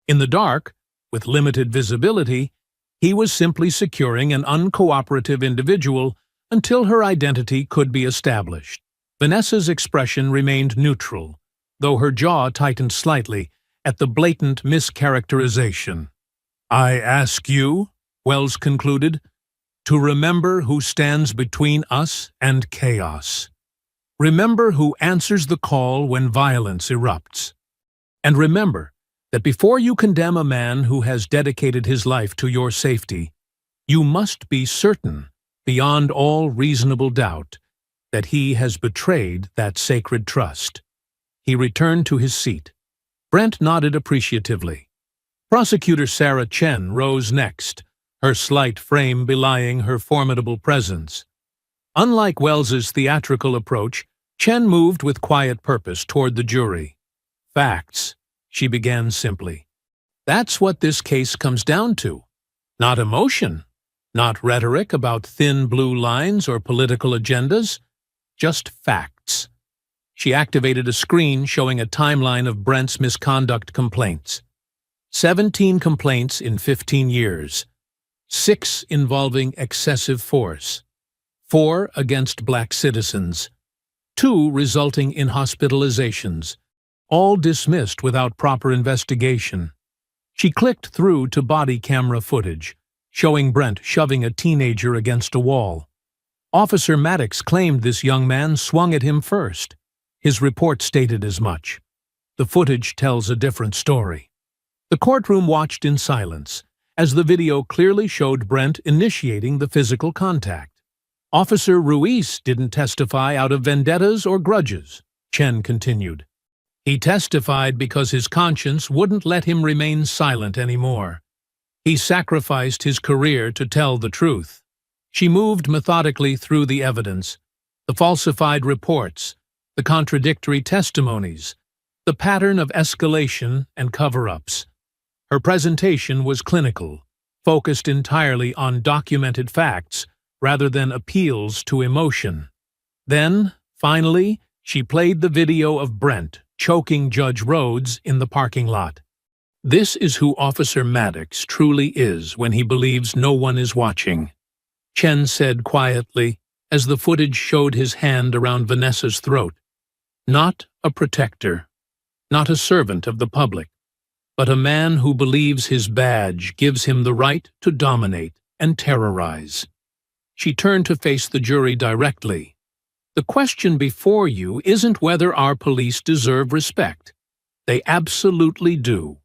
In the dark, with limited visibility, he was simply securing an uncooperative individual until her identity could be established." Vanessa's expression remained neutral, though her jaw tightened slightly at the blatant mischaracterization. "I ask you," Wells concluded, "to remember who stands between us and chaos. Remember who answers the call when violence erupts. And remember that before you condemn a man who has dedicated his life to your safety, you must be certain, beyond all reasonable doubt, that he has betrayed that sacred trust." He returned to his seat. Brent nodded appreciatively. Prosecutor Sarah Chen rose next, her slight frame belying her formidable presence. Unlike Wells's theatrical approach, Chen moved with quiet purpose toward the jury. "Facts," she began simply. "That's what this case comes down to. Not emotion, not rhetoric about thin blue lines or political agendas, just facts." She activated a screen showing a timeline of Brent's misconduct complaints. 17 complaints in 15 years, 6 involving excessive force, 4 against black citizens, 2 resulting in hospitalizations, all dismissed without proper investigation. She clicked through to body camera footage, showing Brent shoving a teenager against a wall. Officer Maddox claimed this young man swung at him first. His report stated as much. The footage tells a different story. The courtroom watched in silence, as the video clearly showed Brent initiating the physical contact. "Officer Ruiz didn't testify out of vendettas or grudges," Chen continued. "He testified because his conscience wouldn't let him remain silent anymore. He sacrificed his career to tell the truth." She moved methodically through the evidence, the falsified reports, the contradictory testimonies, the pattern of escalation and cover-ups. Her presentation was clinical, focused entirely on documented facts rather than appeals to emotion. Then, finally, she played the video of Brent choking Judge Rhodes in the parking lot. This is who Officer Maddox truly is when he believes no one is watching, Chen said quietly as the footage showed his hand around Vanessa's throat. Not a protector, not a servant of the public, but a man who believes his badge gives him the right to dominate and terrorize. She turned to face the jury directly. The question before you isn't whether our police deserve respect. They absolutely do.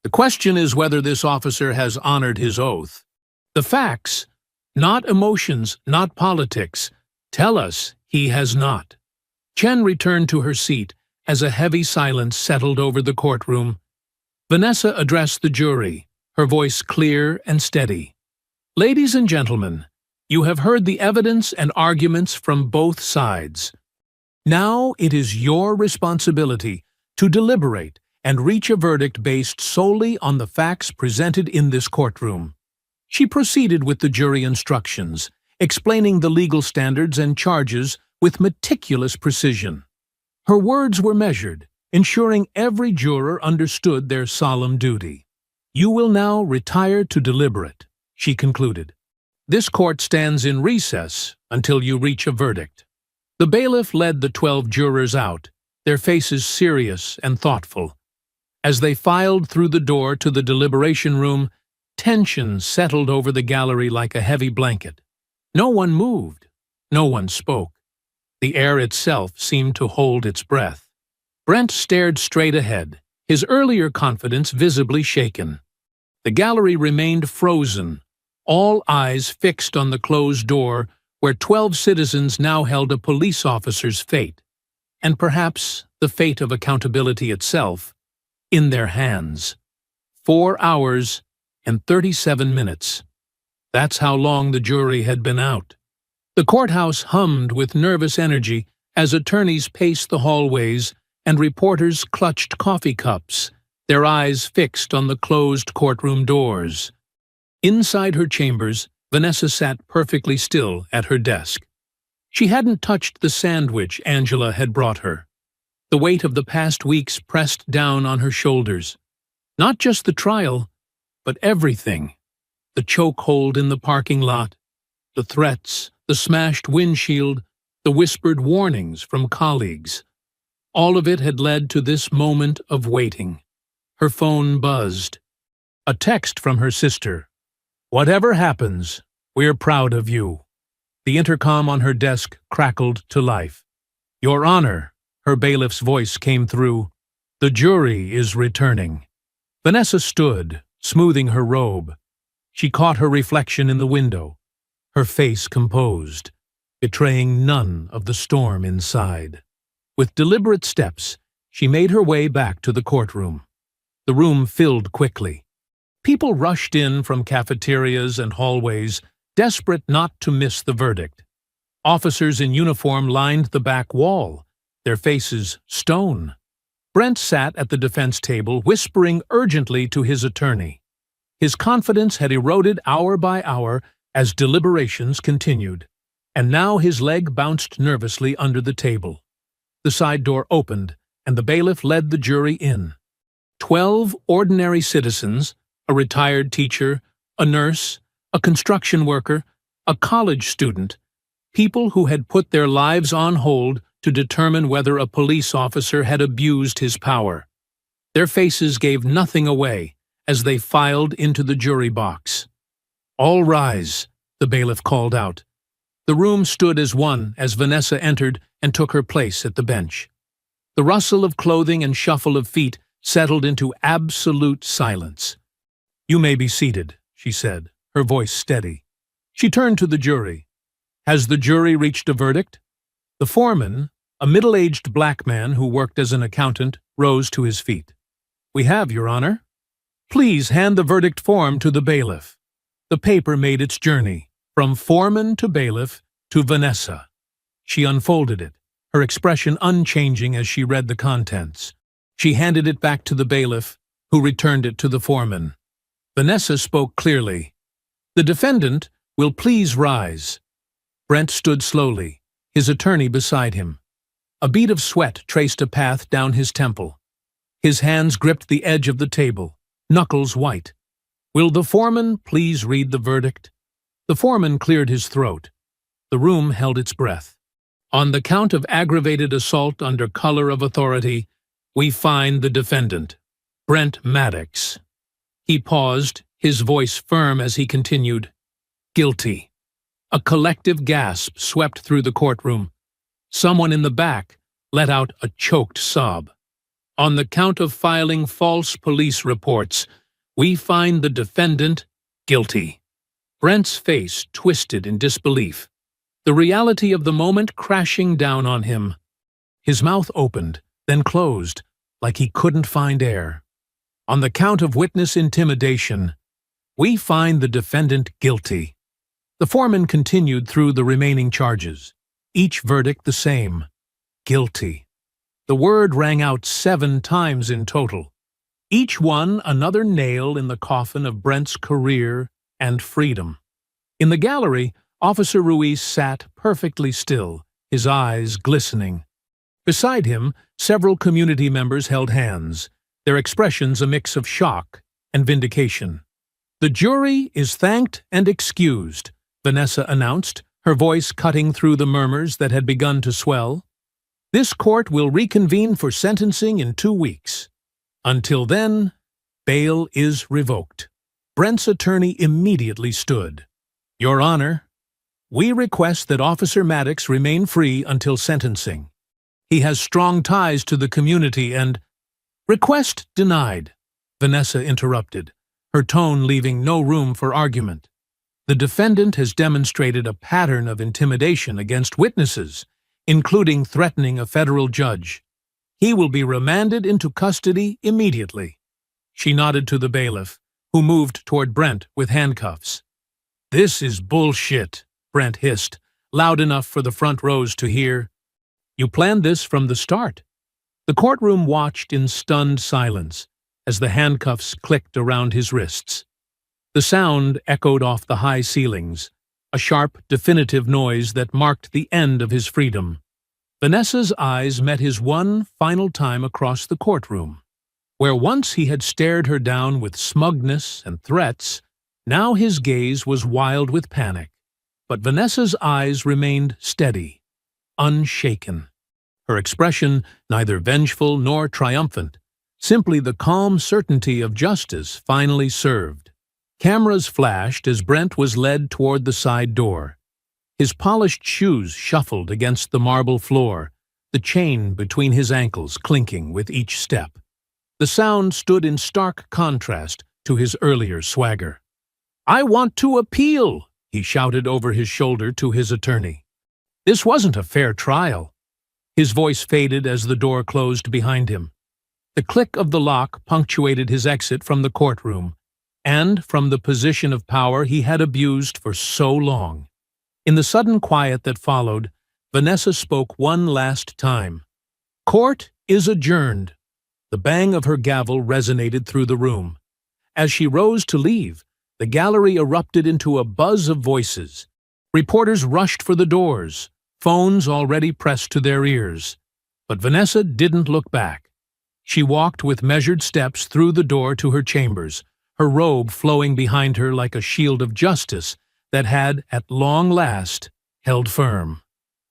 The question is whether this officer has honored his oath. The facts, not emotions, not politics, tell us he has not. Chen returned to her seat as a heavy silence settled over the courtroom. Vanessa addressed the jury, her voice clear and steady. Ladies and gentlemen, you have heard the evidence and arguments from both sides. Now it is your responsibility to deliberate and reach a verdict based solely on the facts presented in this courtroom. She proceeded with the jury instructions, explaining the legal standards and charges with meticulous precision. Her words were measured, ensuring every juror understood their solemn duty. You will now retire to deliberate, she concluded. This court stands in recess until you reach a verdict. The bailiff led the 12 jurors out, their faces serious and thoughtful. As they filed through the door to the deliberation room, tension settled over the gallery like a heavy blanket. No one moved. No one spoke. The air itself seemed to hold its breath. Brent stared straight ahead, his earlier confidence visibly shaken. The gallery remained frozen, all eyes fixed on the closed door where 12 citizens now held a police officer's fate, and perhaps the fate of accountability itself, in their hands. 4 hours and 37 minutes. That's how long the jury had been out. The courthouse hummed with nervous energy as attorneys paced the hallways and reporters clutched coffee cups, their eyes fixed on the closed courtroom doors. Inside her chambers, Vanessa sat perfectly still at her desk. She hadn't touched the sandwich Angela had brought her. The weight of the past weeks pressed down on her shoulders. Not just the trial, but everything. The chokehold in the parking lot, the threats, the smashed windshield, the whispered warnings from colleagues. All of it had led to this moment of waiting. Her phone buzzed. A text from her sister. Whatever happens, we're proud of you. The intercom on her desk crackled to life. Your Honor, her bailiff's voice came through. The jury is returning. Vanessa stood, smoothing her robe. She caught her reflection in the window, her face composed, betraying none of the storm inside. With deliberate steps, she made her way back to the courtroom. The room filled quickly. People rushed in from cafeterias and hallways, desperate not to miss the verdict. Officers in uniform lined the back wall, their faces stone. Brent sat at the defense table, whispering urgently to his attorney. His confidence had eroded hour by hour as deliberations continued, and now his leg bounced nervously under the table. The side door opened, and the bailiff led the jury in. 12 ordinary citizens, a retired teacher, a nurse, a construction worker, a college student, people who had put their lives on hold to determine whether a police officer had abused his power. Their faces gave nothing away as they filed into the jury box. All rise, the bailiff called out. The room stood as one as Vanessa entered and took her place at the bench. The rustle of clothing and shuffle of feet settled into absolute silence. You may be seated, she said, her voice steady. She turned to the jury. Has the jury reached a verdict? The foreman, a middle-aged black man who worked as an accountant, rose to his feet. We have, Your Honor. Please hand the verdict form to the bailiff. The paper made its journey, from foreman to bailiff to Vanessa. She unfolded it, her expression unchanging as she read the contents. She handed it back to the bailiff, who returned it to the foreman. Vanessa spoke clearly. "The defendant will please rise." Brent stood slowly, his attorney beside him. A bead of sweat traced a path down his temple. His hands gripped the edge of the table, knuckles white. "Will the foreman please read the verdict?" The foreman cleared his throat. The room held its breath. "On the count of aggravated assault under color of authority, we find the defendant, Brent Maddox." He paused, his voice firm as he continued, "Guilty." A collective gasp swept through the courtroom. Someone in the back let out a choked sob. "On the count of filing false police reports, we find the defendant guilty." Brent's face twisted in disbelief, the reality of the moment crashing down on him. His mouth opened, then closed, like he couldn't find air. "On the count of witness intimidation, we find the defendant guilty." The foreman continued through the remaining charges, each verdict the same: guilty. The word rang out 7 times in total, each one another nail in the coffin of Brent's career and freedom. In the gallery, Officer Ruiz sat perfectly still, his eyes glistening. Beside him, several community members held hands, their expressions a mix of shock and vindication. "The jury is thanked and excused," Vanessa announced, her voice cutting through the murmurs that had begun to swell. "This court will reconvene for sentencing in 2 weeks. Until then, bail is revoked." Brent's attorney immediately stood. "Your Honor, we request that Officer Maddox remain free until sentencing. He has strong ties to the community and—" "Request denied," Vanessa interrupted, her tone leaving no room for argument. "The defendant has demonstrated a pattern of intimidation against witnesses, including threatening a federal judge. He will be remanded into custody immediately." She nodded to the bailiff, who moved toward Brent with handcuffs. "This is bullshit," Brent hissed, loud enough for the front rows to hear. "You planned this from the start." The courtroom watched in stunned silence as the handcuffs clicked around his wrists. The sound echoed off the high ceilings, a sharp, definitive noise that marked the end of his freedom. Vanessa's eyes met his one final time across the courtroom. Where once he had stared her down with smugness and threats, now his gaze was wild with panic. But Vanessa's eyes remained steady, unshaken. Her expression neither vengeful nor triumphant, simply the calm certainty of justice finally served. Cameras flashed as Brent was led toward the side door. His polished shoes shuffled against the marble floor, the chain between his ankles clinking with each step. The sound stood in stark contrast to his earlier swagger. "I want to appeal," he shouted over his shoulder to his attorney. "This wasn't a fair trial." His voice faded as the door closed behind him. The click of the lock punctuated his exit from the courtroom, and from the position of power he had abused for so long. In the sudden quiet that followed, Vanessa spoke one last time. "Court is adjourned." The bang of her gavel resonated through the room. As she rose to leave, the gallery erupted into a buzz of voices. Reporters rushed for the doors, phones already pressed to their ears. But Vanessa didn't look back. She walked with measured steps through the door to her chambers, her robe flowing behind her like a shield of justice that had, at long last, held firm.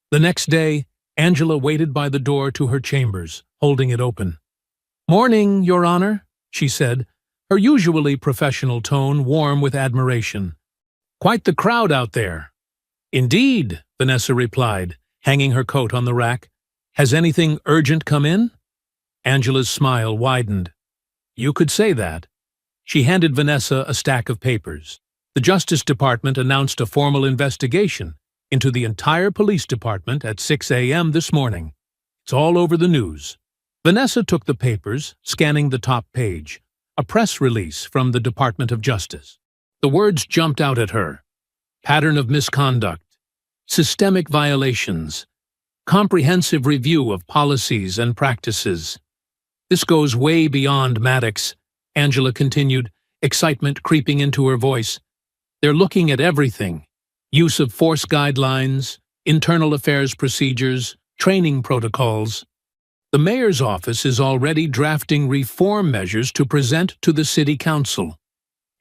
The next day, Angela waited by the door to her chambers, holding it open. "Morning, Your Honor," she said, her usually professional tone warm with admiration. "Quite the crowd out there." "Indeed," Vanessa replied, hanging her coat on the rack. "Has anything urgent come in?" Angela's smile widened. "You could say that." She handed Vanessa a stack of papers. The Justice Department announced a formal investigation into the entire police department at 6 a.m. this morning. It's all over the news. Vanessa took the papers, scanning the top page, a press release from the Department of Justice. The words jumped out at her. Pattern of misconduct, systemic violations, comprehensive review of policies and practices. This goes way beyond Maddox, Angela continued, excitement creeping into her voice. They're looking at everything. Use of force guidelines, internal affairs procedures, training protocols. The mayor's office is already drafting reform measures to present to the city council.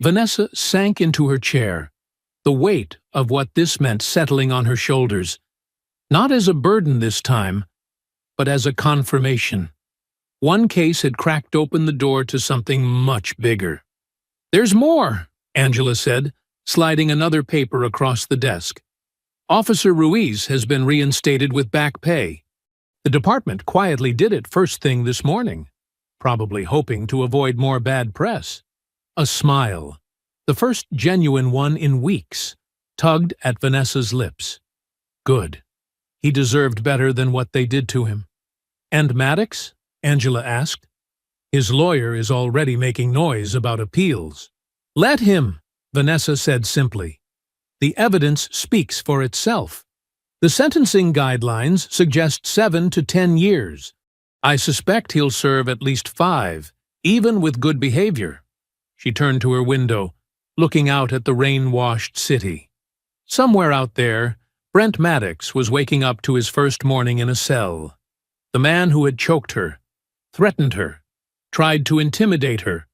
Vanessa sank into her chair, the weight of what this meant settling on her shoulders. Not as a burden this time, but as a confirmation. One case had cracked open the door to something much bigger. "There's more," Angela said, sliding another paper across the desk. "Officer Ruiz has been reinstated with back pay. The department quietly did it first thing this morning, probably hoping to avoid more bad press." A smile, the first genuine one in weeks, tugged at Vanessa's lips. Good. He deserved better than what they did to him. "And Maddox?" Angela asked. "His lawyer is already making noise about appeals." "Let him," Vanessa said simply. "The evidence speaks for itself. The sentencing guidelines suggest 7 to 10 years. I suspect he'll serve at least 5, even with good behavior." She turned to her window, looking out at the rain-washed city. Somewhere out there, Brent Maddox was waking up to his first morning in a cell. The man who had choked her, threatened her, tried to intimidate her,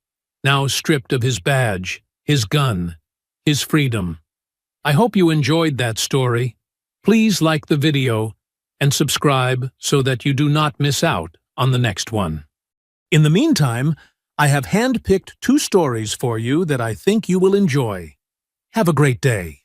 now stripped of his badge, his gun, his freedom. I hope you enjoyed that story. Please like the video and subscribe so that you do not miss out on the next one. In the meantime, I have handpicked 2 stories for you that I think you will enjoy. Have a great day.